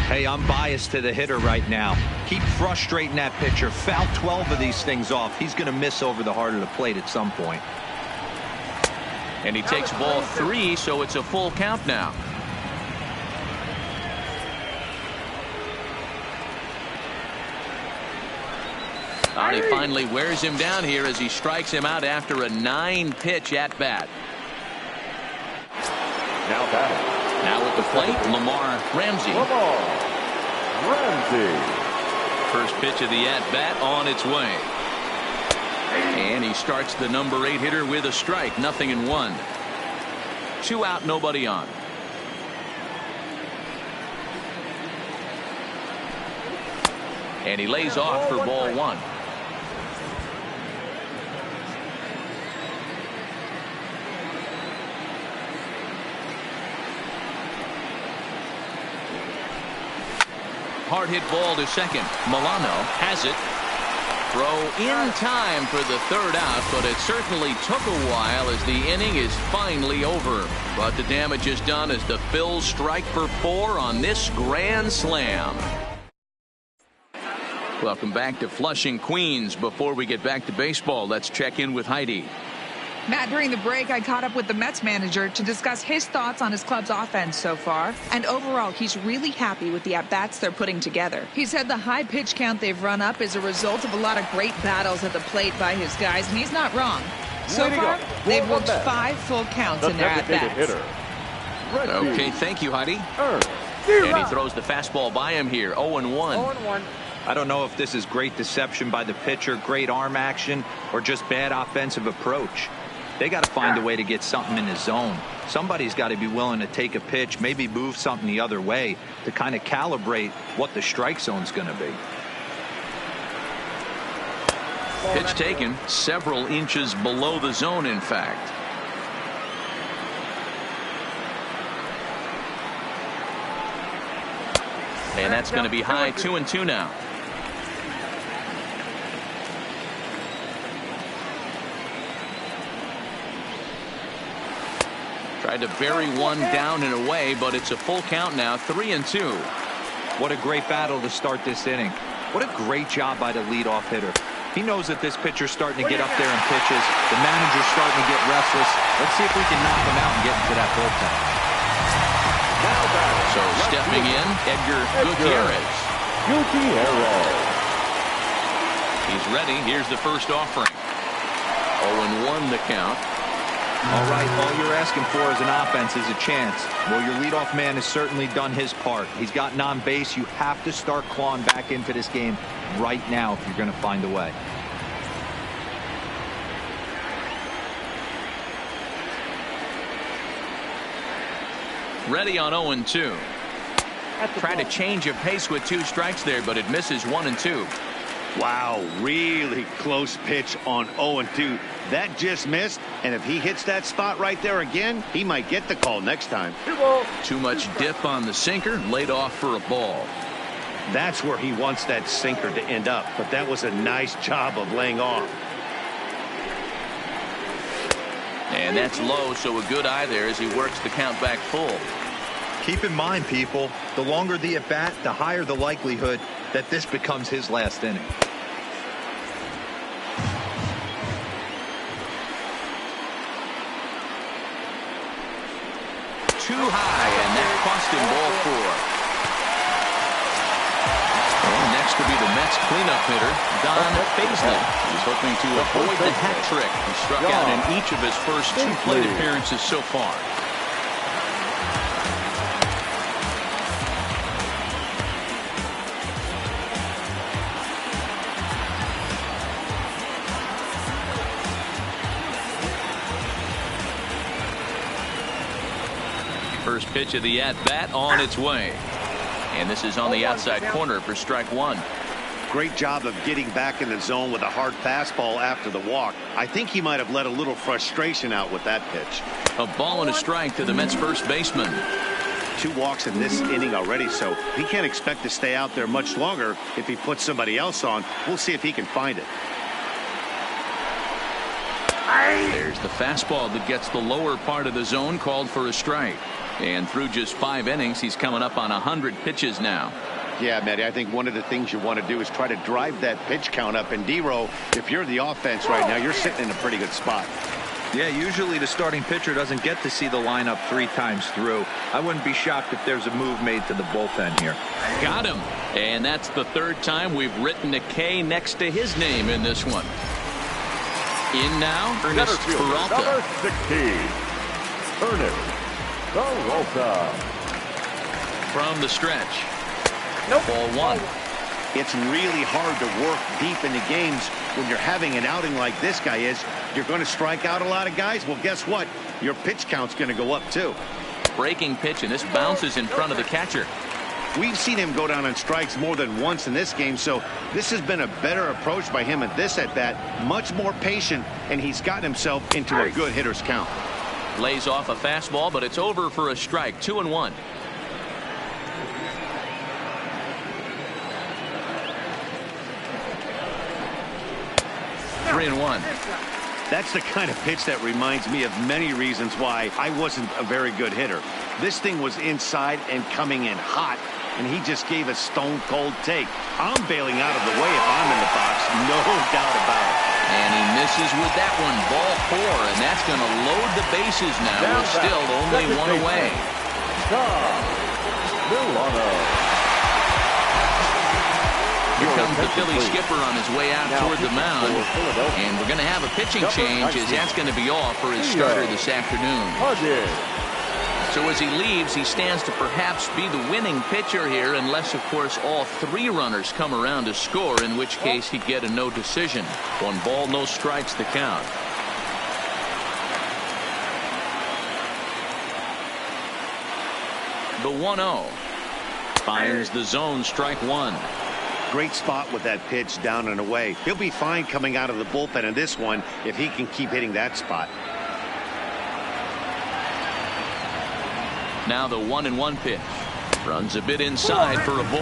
Hey, I'm biased to the hitter right now. Keep frustrating that pitcher. Foul 12 of these things off. He's going to miss over the heart of the plate at some point. And he takes ball 3, so it's a full count now. He finally wears him down here as he strikes him out after a 9-pitch at bat. Now at the plate, Lamar Ramsey. First pitch of the at bat on its way. And he starts the number 8 hitter with a strike. 0-1. 2 out, nobody on. And he lays off for ball 1. Hard hit ball to second. Milano has it. Throw in time for the 3rd out, but it certainly took a while as the inning is finally over. But the damage is done as the Phils strike for 4 on this grand slam. Welcome back to Flushing, Queens. Before we get back to baseball, let's check in with Heidi. Matt, during the break, I caught up with the Mets manager to discuss his thoughts on his club's offense so far. And overall, he's really happy with the at-bats they're putting together. He said the high pitch count they've run up is a result of a lot of great battles at the plate by his guys, and he's not wrong. So far, they've worked 5 full counts in their at-bats. Okay, thank you, Heidi. And he throws the fastball by him here, 0-1. I don't know if this is great deception by the pitcher, great arm action, or just bad offensive approach. They got to find a way to get something in the zone. Somebody's got to be willing to take a pitch, maybe move something the other way to kind of calibrate what the strike zone's going to be. Pitch taken several inches below the zone, in fact. And that's going to be high, 2-2 now. Tried to bury one down and away, but it's a full count now, 3-2. What a great battle to start this inning. What a great job by the leadoff hitter. He knows that this pitcher's starting to get up there in pitches. The manager's starting to get restless. Let's see if we can knock him out and get into that bullpen. So stepping in, Edgar Gutierrez. He's ready. Here's the first offering. 0-1 the count. All right, all you're asking for as an offense is a chance. Well, your leadoff man has certainly done his part. He's gotten on base. You have to start clawing back into this game right now if you're going to find a way. Ready on 0-2. Trying to change of pace with 2 strikes there, but it misses 1-2. Wow, really close pitch on 0-2. That just missed, and if he hits that spot right there again, he might get the call next time. Too much dip on the sinker, laid off for a ball. That's where he wants that sinker to end up, but that was a nice job of laying off. And that's low, so a good eye there as he works the count back full. Keep in mind, people, the longer the at-bat, the higher the likelihood that this becomes his last inning. Too high, and that cost him ball 4. And next will be the Mets cleanup hitter, Don Faisler. He's hoping to avoid the hat trick. He struck out in each of his first 2 plate appearances so far. First pitch of the at-bat on its way. And this is on the outside corner for strike 1. Great job of getting back in the zone with a hard fastball after the walk. I think he might have let a little frustration out with that pitch. A ball and a strike to the Mets first baseman. 2 walks in this inning already, so he can't expect to stay out there much longer if he puts somebody else on. We'll see if he can find it. There's the fastball that gets the lower part of the zone, called for a strike. And through just 5 innings, he's coming up on 100 pitches now. Yeah, Matty, I think one of the things you want to do is try to drive that pitch count up. And D-Row, if you're the offense right now, you're sitting in a pretty good spot. Yeah, usually the starting pitcher doesn't get to see the lineup 3 times through. I wouldn't be shocked if there's a move made to the bullpen here. Got him. And that's the 3rd time we've written a K next to his name in this one. In now, Ernest Peralta. Number 16, Ernest Peralta. From the stretch. Nope. Ball 1. It's really hard to work deep into games when you're having an outing like this guy is. You're going to strike out a lot of guys. Well, guess what? Your pitch count's going to go up too. Breaking pitch, and this bounces in front of the catcher. We've seen him go down on strikes more than once in this game, so this has been a better approach by him at this at-bat. Much more patient, and he's gotten himself into a good hitter's count. Lays off a fastball, but it's over for a strike. 2-1. Three and 1. That's the kind of pitch that reminds me of many reasons why I wasn't a very good hitter. This thing was inside and coming in hot, and he just gave a stone-cold take. I'm bailing out of the way if I'm in the box, no doubt about it. And he misses with that one. Ball 4, and that's going to load the bases now. We're still only 1 away. Here comes the Philly skipper on his way out toward the mound. And we're going to have a pitching change, as that's going to be all for his starter this afternoon. So as he leaves, he stands to perhaps be the winning pitcher here, unless, of course, all three runners come around to score, in which case he'd get a no decision. 1 ball, no strikes the count. The 1-0 finds the zone, strike one. Great spot with that pitch down and away. He'll be fine coming out of the bullpen in this one if he can keep hitting that spot. Now the 1-1 pitch. Runs a bit inside for a ball.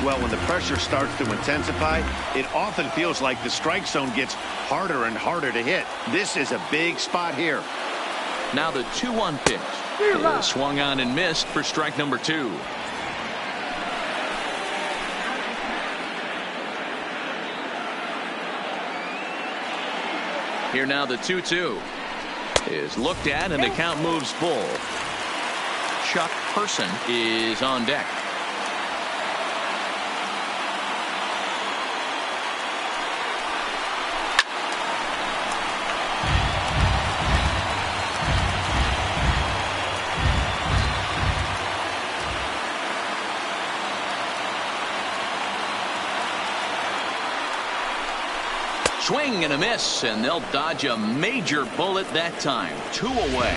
Well, when the pressure starts to intensify, it often feels like the strike zone gets harder and harder to hit. This is a big spot here. Now the 2-1 pitch. Is swung on and missed for strike number 2. Here now the 2-2 is looked at, and the count moves full. Chuck Person is on deck. Swing and a miss, and they'll dodge a major bullet that time. 2 away.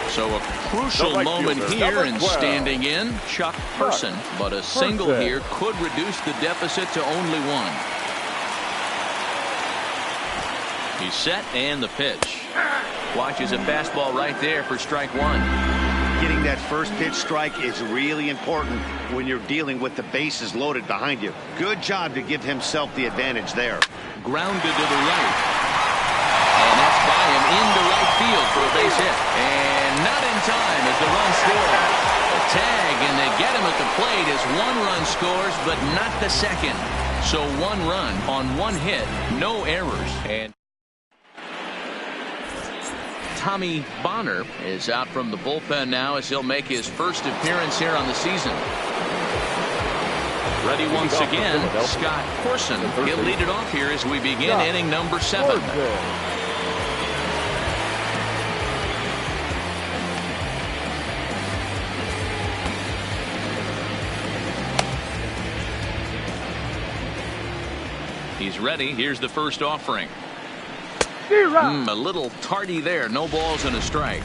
So a crucial moment here, and standing in, Chuck Person. But a single here could reduce the deficit to only 1. He's set, and the pitch. Watches a fastball right there for strike 1. Getting that first pitch strike is really important when you're dealing with the bases loaded behind you. Good job to give himself the advantage there. Grounded to the right. And that's by him into right field for a base hit. And not in time as the run scores. A tag, and they get him at the plate as 1 run scores, but not the second. So 1 run on 1 hit, no errors. And Tommy Bonner is out from the bullpen now, as he'll make his first appearance here on the season. Ready once again, Scott Corson. He'll lead it off here as we begin inning number 7. He's ready. Here's the first offering. A little tardy there. No balls and a strike.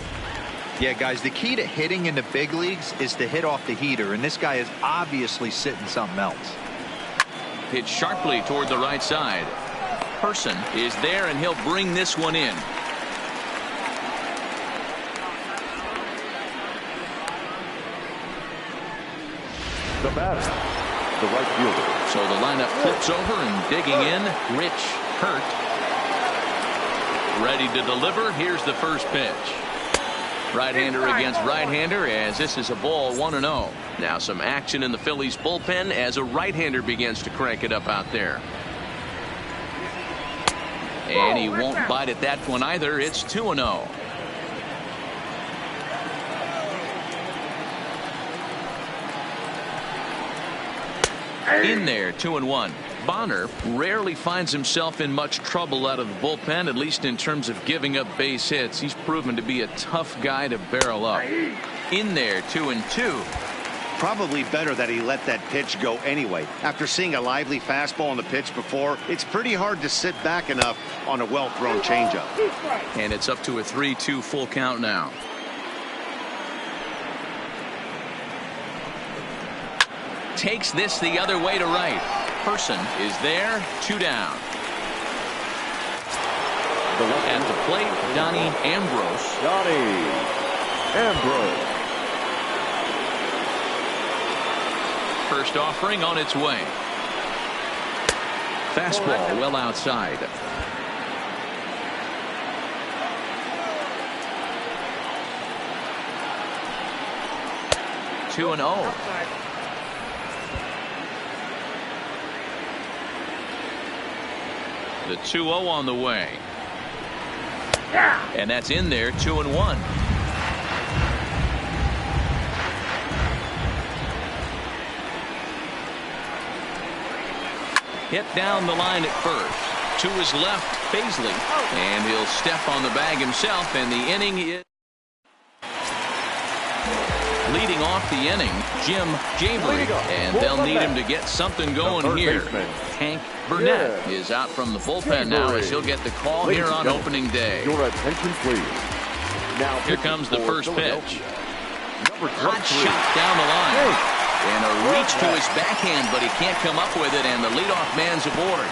Yeah, guys, the key to hitting in the big leagues is to hit off the heater, and this guy is obviously sitting something else. Pitch sharply toward the right side. Person is there, and he'll bring this one in. The batter, the right fielder. So the lineup flips over, and digging in, Rich Hurt. Ready to deliver. Here's the first pitch. Right-hander against right-hander, as this is a ball, 1-0. Now some action in the Phillies bullpen as a right-hander begins to crank it up out there. And he won't bite at that one either. It's 2-0. In there, 2-1. Bonner rarely finds himself in much trouble out of the bullpen, at least in terms of giving up base hits. He's proven to be a tough guy to barrel up. In there, 2-2. Probably better that he let that pitch go anyway. After seeing a lively fastball on the pitch before, it's pretty hard to sit back enough on a well-thrown changeup. And it's up to a 3-2 full count now. Takes this the other way to right. Person is there. 2 down. At the plate, Donnie Ambrose. First offering on its way. Fastball well outside. Two 2-0. The 2-0 on the way. And that's in there. 2-1. Hit down the line at first. To his left, Paisley. And he'll step on the bag himself, and the inning is... Leading off the inning, Jim Javery. And they'll need him to get something going here. Hank Burnett is out from the bullpen now as he'll get the call here on opening day. Your attention, please. Now here comes the first pitch. Hot shot down the line. And a reach to his backhand, but he can't come up with it, and the leadoff man's aboard.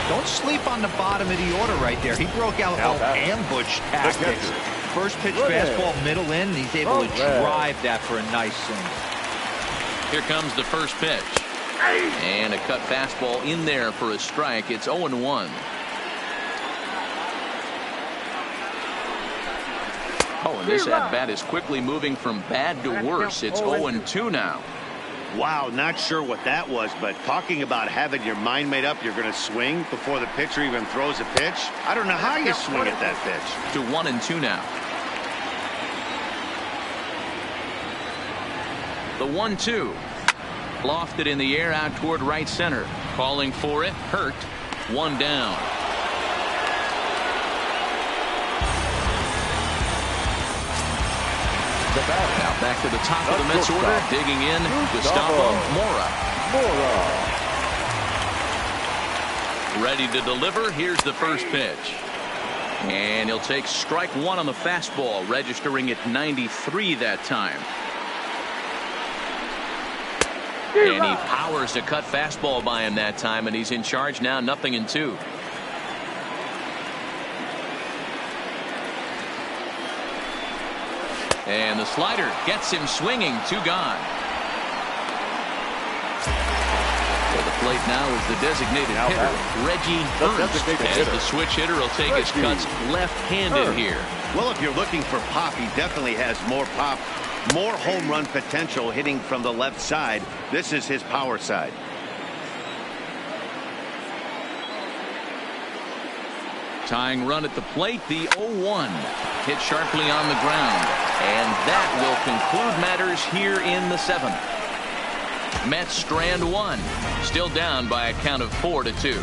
Don't sleep on the bottom of the order right there. He broke out all ambush tactics. First pitch fastball, middle in. He's able to drive that for a nice single. Here comes the first pitch. And a cut fastball in there for a strike. It's 0-1. Oh, and this at-bat is quickly moving from bad to worse. It's 0-2 now. Wow, not sure what that was, but talking about having your mind made up you're going to swing before the pitcher even throws a pitch. I don't know how you swing at that pitch. To 1-2 now. The 1-2. Lofted in the air out toward right center. Calling for it. Hurt. One down. Now back to the top of the Mets order. Digging in, Gustavo Mora. Ready to deliver. Here's the first pitch. And he'll take strike one on the fastball, registering at 93 that time. And he powers a cut fastball by him that time, and he's in charge now, 0-2. And the slider gets him swinging. 2 gone. To the plate now is the designated hitter, Reggie Ernst. As the switch hitter will take his cuts left-handed here. Well, if you're looking for pop, he definitely has more pop, more home run potential hitting from the left side. This is his power side. Tying run at the plate, the 0-1. Hit sharply on the ground. And that will conclude matters here in the 7th. Mets strand 1. Still down by a count of 4-2.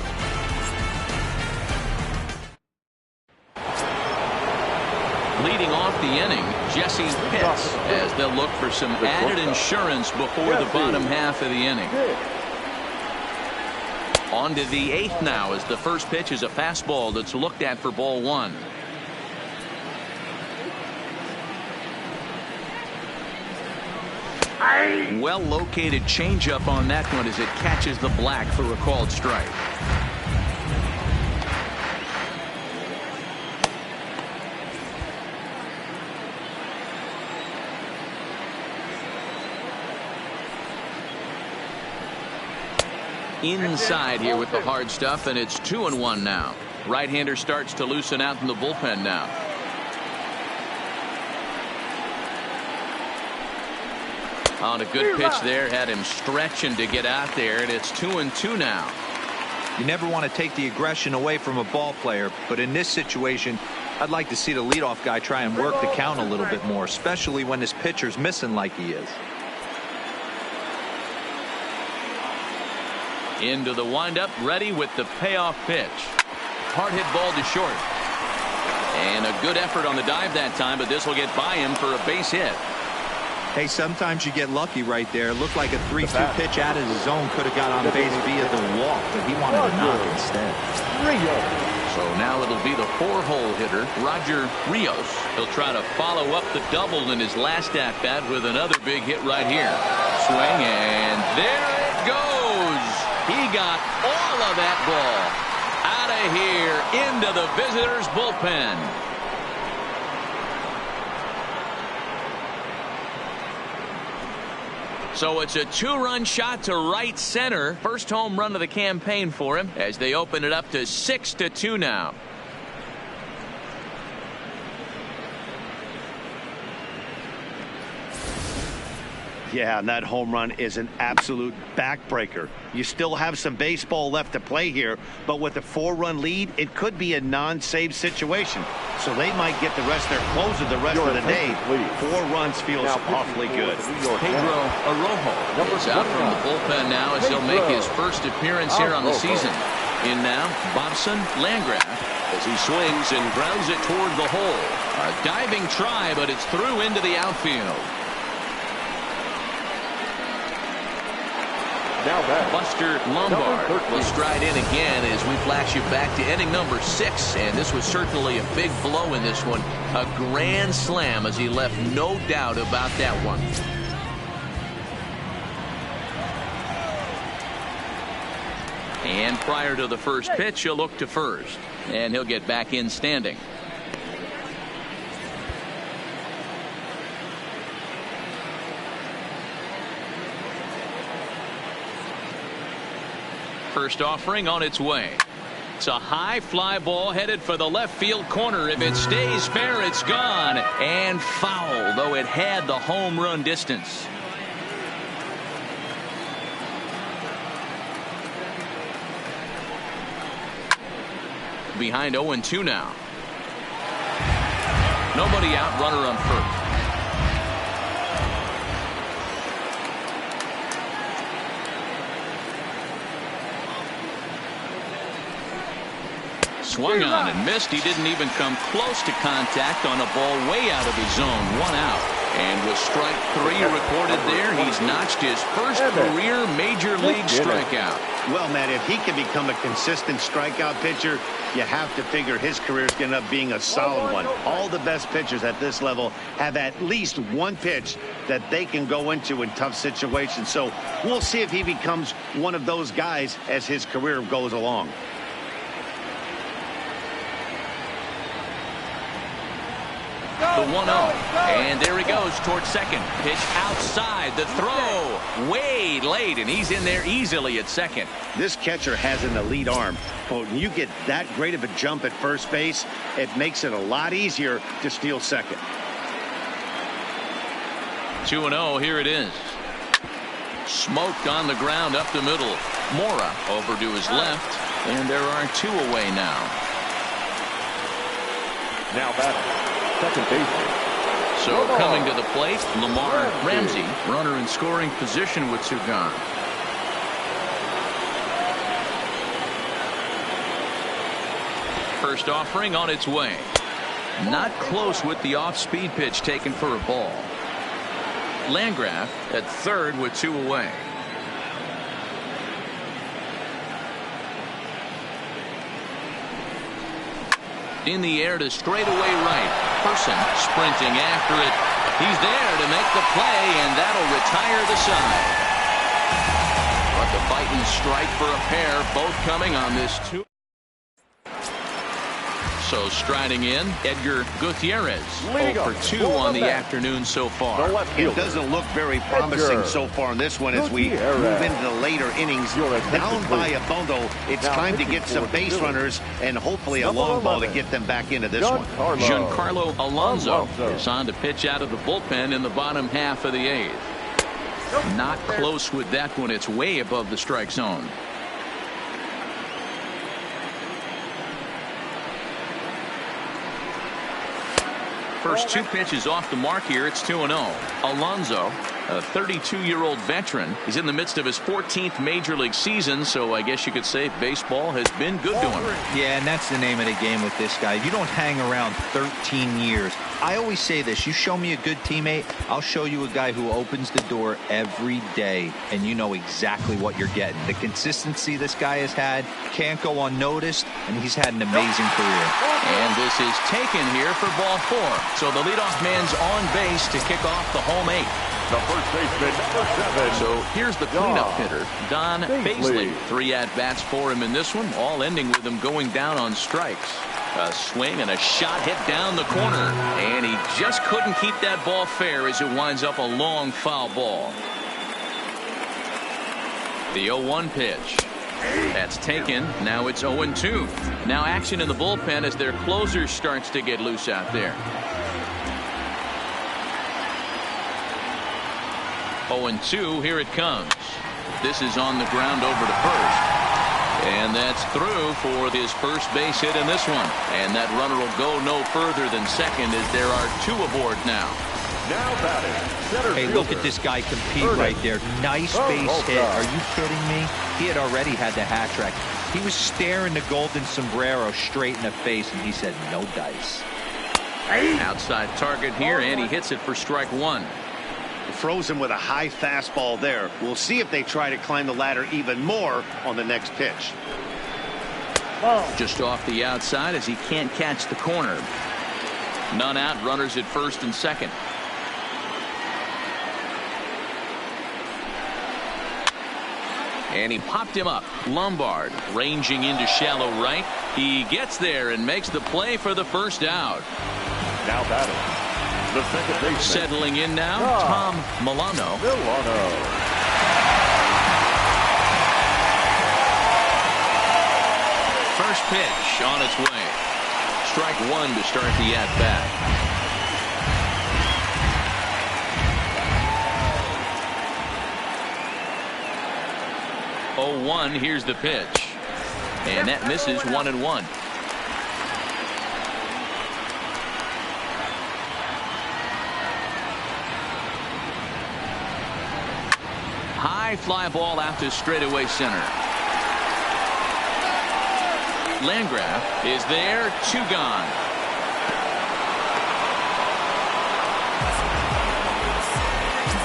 Leading off the inning, Jesse Pitts, as they'll look for some added insurance before the bottom half of the inning. On to the 8th now, as the first pitch is a fastball that's looked at for ball 1. Well located changeup on that one as it catches the black for a called strike. Inside here with the hard stuff, and it's 2-1 now. Right-hander starts to loosen out in the bullpen now. On a good pitch there, had him stretching to get out there, and it's 2-2 now. You never want to take the aggression away from a ball player, but in this situation, I'd like to see the leadoff guy try and work the count a little bit more, especially when this pitcher's missing like he is. Into the windup, ready with the payoff pitch. Hard hit ball to short. And a good effort on the dive that time, but this will get by him for a base hit. Hey, sometimes you get lucky right there. Looked like a 3-2 pitch out of the zone could have got on base via the walk, but he wanted to knock instead. So now it'll be the 4-hole hitter, Roger Rios. He'll try to follow up the double in his last at-bat with another big hit right here. Swing, and there it goes. He got all of that ball out of here into the visitors' bullpen. So it's a 2-run shot to right center. First home run of the campaign for him as they open it up to 6-2 now. Yeah, and that home run is an absolute backbreaker. You still have some baseball left to play here, but with a 4-run lead, it could be a non-save situation. so they might get the rest of their closer the rest of the day. 4 runs feels awfully good. Pedro Arrojo is out from the bullpen now as he'll make his first appearance here on the season. In now, Bobson Landgraf as he swings and grounds it toward the hole. A diving try, but it's through into the outfield. Buster Lombard will stride in again as we flash you back to inning number 6, and this was certainly a big blow in this one. A grand slam as he left no doubt about that one. And prior to the first pitch, he'll look to first, and he'll get back in standing. First offering on its way. It's a high fly ball headed for the left field corner. If it stays fair, it's gone. And foul, though it had the home run distance. Behind 0-2 now. Nobody out, runner on first. Swung on and missed. He didn't even come close to contact on a ball way out of his zone. 1 out. And with strike 3 recorded there, he's notched his first career major league strikeout. Well, Matt, if he can become a consistent strikeout pitcher, you have to figure his career is going to end up being a solid one. All the best pitchers at this level have at least one pitch that they can go into in tough situations. So we'll see if he becomes one of those guys as his career goes along. The 1-0, and there he goes towards second. Pitch outside, the throw way late, and he's in there easily at second. This catcher has an elite arm, but when you get that great of a jump at first base, it makes it a lot easier to steal second. 2-0, here it is. Smoked on the ground up the middle. Mora over to his left, and there are 2 away now. Now batting, second baseman. So coming to the plate, Lamar Ramsey, runner in scoring position with 2 gone. First offering on its way. Not close with the off-speed pitch taken for a ball. Landgraf at third with 2 away. In the air to straightaway right. Person sprinting after it. He's there to make the play, and that'll retire the side. But the fighting strike for a pair, both coming on this 2. So striding in, Edgar Gutierrez. 0 for 2 on the afternoon so far. It doesn't look very promising so far in this one as we move into the later innings. Down by a bundle, it's time to get some base runners and hopefully a long ball to get them back into this one. Giancarlo Alonso is on to pitch out of the bullpen in the bottom half of the 8th. Not close with that one. It's way above the strike zone. First 2 pitches off the mark here. It's 2-0. Alonso, a 32-year-old veteran. He's in the midst of his 14th major league season, so I guess you could say baseball has been good to him. Yeah, and that's the name of the game with this guy. You don't hang around 13 years. I always say this, you show me a good teammate, I'll show you a guy who opens the door every day, and you know exactly what you're getting. The consistency this guy has had can't go unnoticed, and he's had an amazing career. And this is taken here for ball 4. So the leadoff man's on base to kick off the home 8th. The first baseman, number 7. So here's the cleanup hitter, Don Bazley. 3 at-bats for him in this one, all ending with him going down on strikes. A swing and a shot hit down the corner, and he just couldn't keep that ball fair as it winds up a long foul ball. The 0-1 pitch. That's taken. Now it's 0-2. Now action in the bullpen as their closer starts to get loose out there. 0-2, here it comes. This is on the ground over to first. And that's through for his first base hit in this one. And that runner will go no further than second as there are 2 aboard now. Now batting, center Hey, look at this guy compete right there. Nice base hit. Are you kidding me? He had already had the hat trick. He was staring the golden sombrero straight in the face, and he said, no dice. Outside target here, and he hits it for strike 1. Frozen with a high fastball there. We'll see if they try to climb the ladder even more on the next pitch. Just off the outside as he can't catch the corner. None out, runners at first and second. And he popped him up. Lombard ranging into shallow right. He gets there and makes the play for the first out. Now batting, the second baseman. Settling in now, Tom Milano. First pitch on its way. Strike 1 to start the at-bat. 0-1, here's the pitch. And that misses 1-1. High fly ball out to straightaway center. Landgraf is there, 2 gone.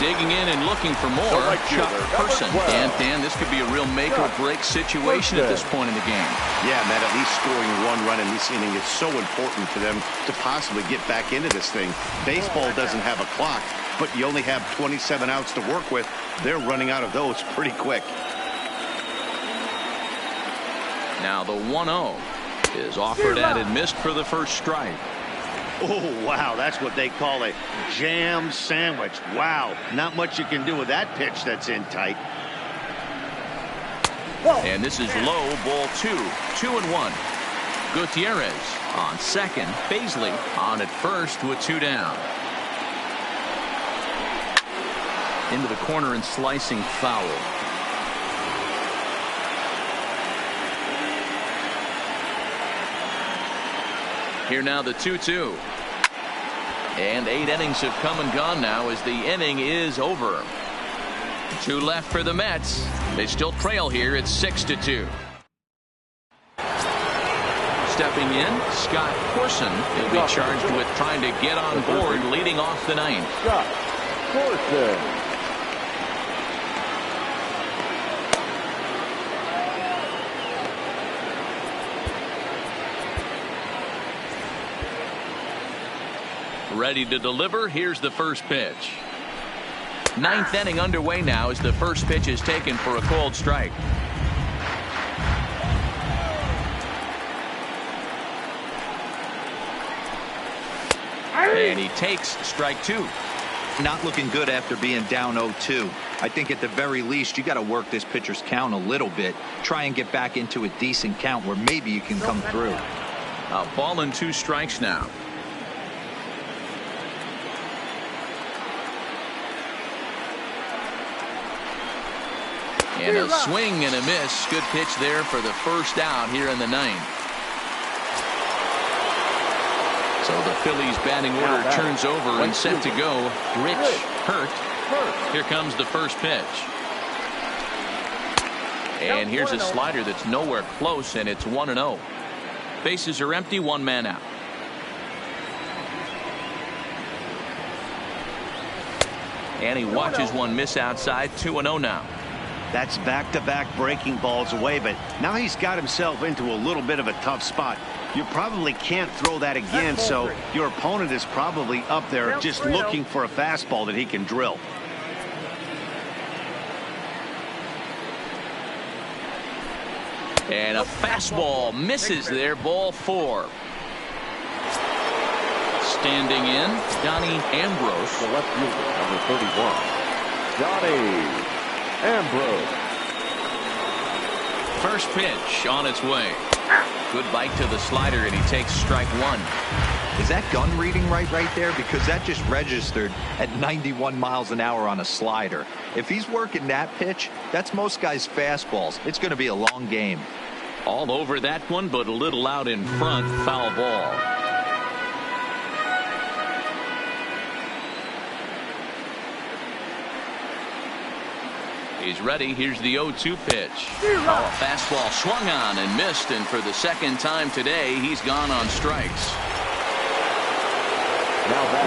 Digging in and looking for more, Chuck Person. And Dan, this could be a real make or break situation at this point in the game. Yeah, Matt, at least scoring 1 run in this inning is so important for them to possibly get back into this thing. Baseball doesn't have a clock, but you only have 27 outs to work with. They're running out of those pretty quick. Now the 1-0 is offered at and missed for the first strike. Oh, wow, that's what they call a jam sandwich. Wow, not much you can do with that pitch that's in tight. And this is low, ball 2. 2-1. Gutierrez on second. Baisley on at first with 2 down. Into the corner and slicing foul. Here now the 2-2. And 8 innings have come and gone now as the inning is over. 2 left for the Mets. They still trail here at 6-2. Stepping in, Scott Corson. He'll be charged with trying to get on board leading off the 9th. Scott Corson. Ready to deliver. Here's the first pitch. 9th inning underway now as the first pitch is taken for a called strike. And he takes strike 2. Not looking good after being down 0-2. I think at the very least you got to work this pitcher's count a little bit. Try and get back into a decent count where maybe you can come through. A ball and 2 strikes now. And a swing and a miss. Good pitch there for the first out here in the 9th. So the Phillies batting order turns over and set to go. Rich Hurt. Here comes the first pitch. And here's a slider that's nowhere close, and it's 1-0. Bases are empty, 1 man out. And he watches one miss outside. 2-0 now. That's back-to-back breaking balls away, but now he's got himself into a little bit of a tough spot. You probably can't throw that again, so your opponent is probably up there just looking for a fastball that he can drill. And a fastball misses there, ball 4. Standing in, Donnie Ambrose. The left fielder, number 31, Donnie Ambrose. First pitch on its way. Good bite to the slider, and he takes strike 1. Is that gun reading right there? Because that just registered at 91 miles an hour on a slider. If he's working that pitch, that's most guys' fastballs. It's going to be a long game. All over that one, but a little out in front. Foul ball. He's ready. Here's the 0-2 pitch. Oh, fastball swung on and missed, and for the second time today, he's gone on strikes.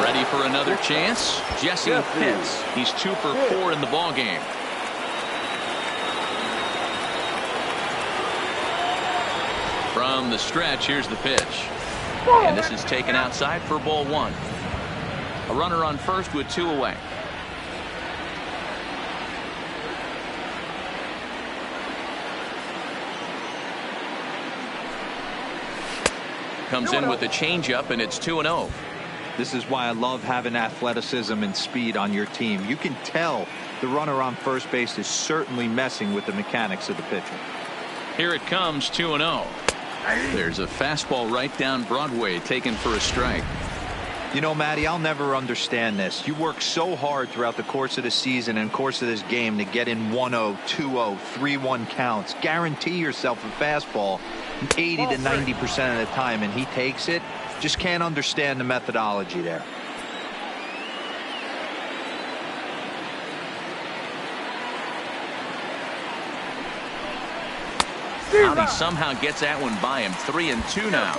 Ready for another chance? Jesse Pitts. He's 2 for 4 in the ballgame. From the stretch, here's the pitch. And this is taken outside for ball 1. A runner on first with 2 away. Comes in with a changeup, and it's 2-0. This is why I love having athleticism and speed on your team. You can tell the runner on first base is certainly messing with the mechanics of the pitcher. Here it comes, 2-0. There's a fastball right down Broadway, taken for a strike. You know, Matty, I'll never understand this. You work so hard throughout the course of the season and course of this game to get in 1-0, 2-0, 3-1 counts. Guarantee yourself a fastball 80 to 90% of the time, and he takes it. Just can't understand the methodology there. He somehow gets that one by him. 3-2 now.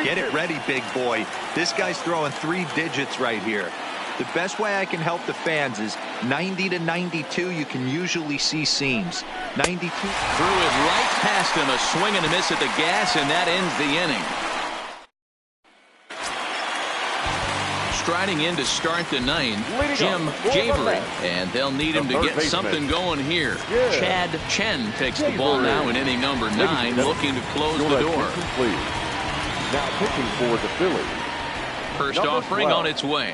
Get it ready, big boy. This guy's throwing 3 digits right here. The best way I can help the fans is 90 to 92. You can usually see seams. 92. Threw it right past him. A swing and a miss at the gas, and that ends the inning. Striding in to start the 9th, Jim Javery, and they'll need him to get something going here. Chad Chen takes the ball now in inning number 9, looking to close the door. Now pitching for the Phillies. First offering on its way.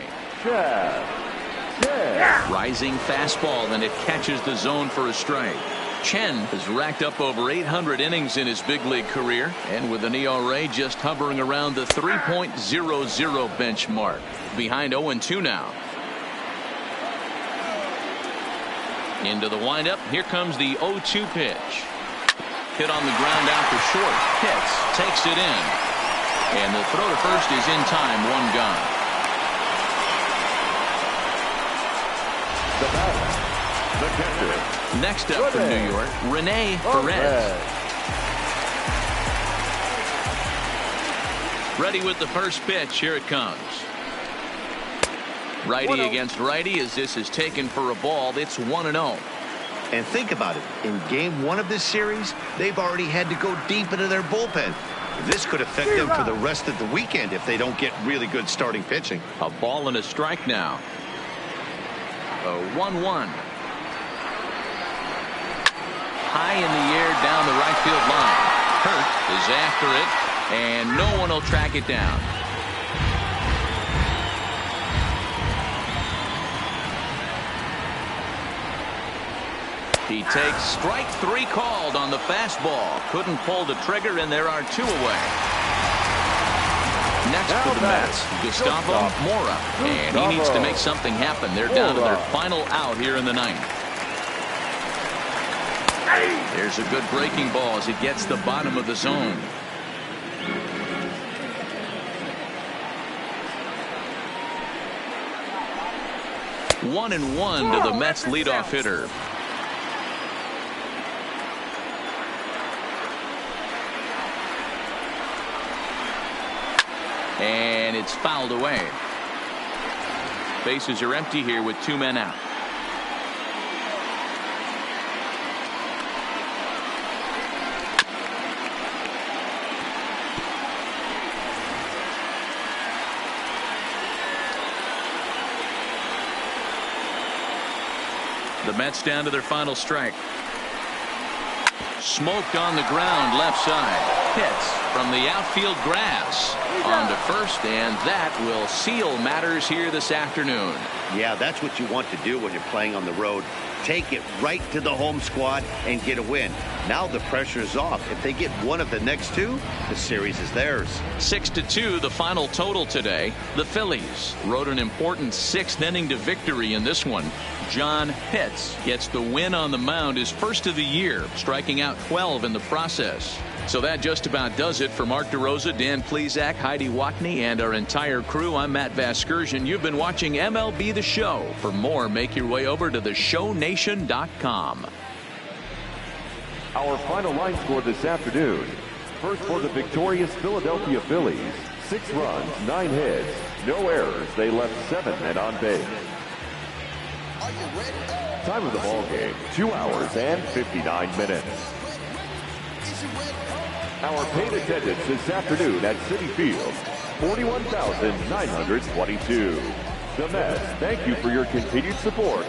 Rising fastball, and it catches the zone for a strike. Chen has racked up over 800 innings in his big league career, and with an ERA just hovering around the 3.00 benchmark. Behind 0-2 now. Into the windup. Here comes the 0-2 pitch. Hit on the ground out for short. Pitts takes it in. And the throw to first is in time. 1 gone. The batter, the catcher. Next up from New York, Rene Perez. Ready with the first pitch. Here it comes. Righty against righty as this is taken for a ball. It's 1-0. And think about it. In game 1 of this series, they've already had to go deep into their bullpen. This could affect them for the rest of the weekend if they don't get really good starting pitching. A ball and a strike now. A 1-1. High in the air down the right field line. Hurt is after it, and no one will track it down. He takes strike 3 called on the fastball. Couldn't pull the trigger, and there are 2 away. Next for the Mets, Gustavo Mora, and he needs to make something happen. They're down to their final out here in the 9th. There's a good breaking ball as it gets the bottom of the zone. One and one to the Mets leadoff hitter. And it's fouled away. Bases are empty here with 2 men out. The Mets down to their final strike. Smoked on the ground left side. Hits from the outfield grass on to first, and that will seal matters here this afternoon. Yeah, that's what you want to do when you're playing on the road. Take it right to the home squad and get a win. Now the pressure is off. If they get one of the next 2, the series is theirs. 6-2 the final total today. The Phillies rode an important 6th inning to victory in this one. John Pitts gets the win on the mound, his first of the year, striking out 12 in the process. So that just about does it for Mark DeRosa, Dan Plesac, Heidi Watney, and our entire crew. I'm Matt Vasgersian. You've been watching MLB The Show. For more, make your way over to theshownation.com. Our final line score this afternoon. First for the victorious Philadelphia Phillies. 6 runs, 9 hits, no errors. They left 7 men on base. Time of the ball game, 2 hours and 59 minutes. Our paid attendance this afternoon at Citi Field, 41,922. The Mets thank you for your continued support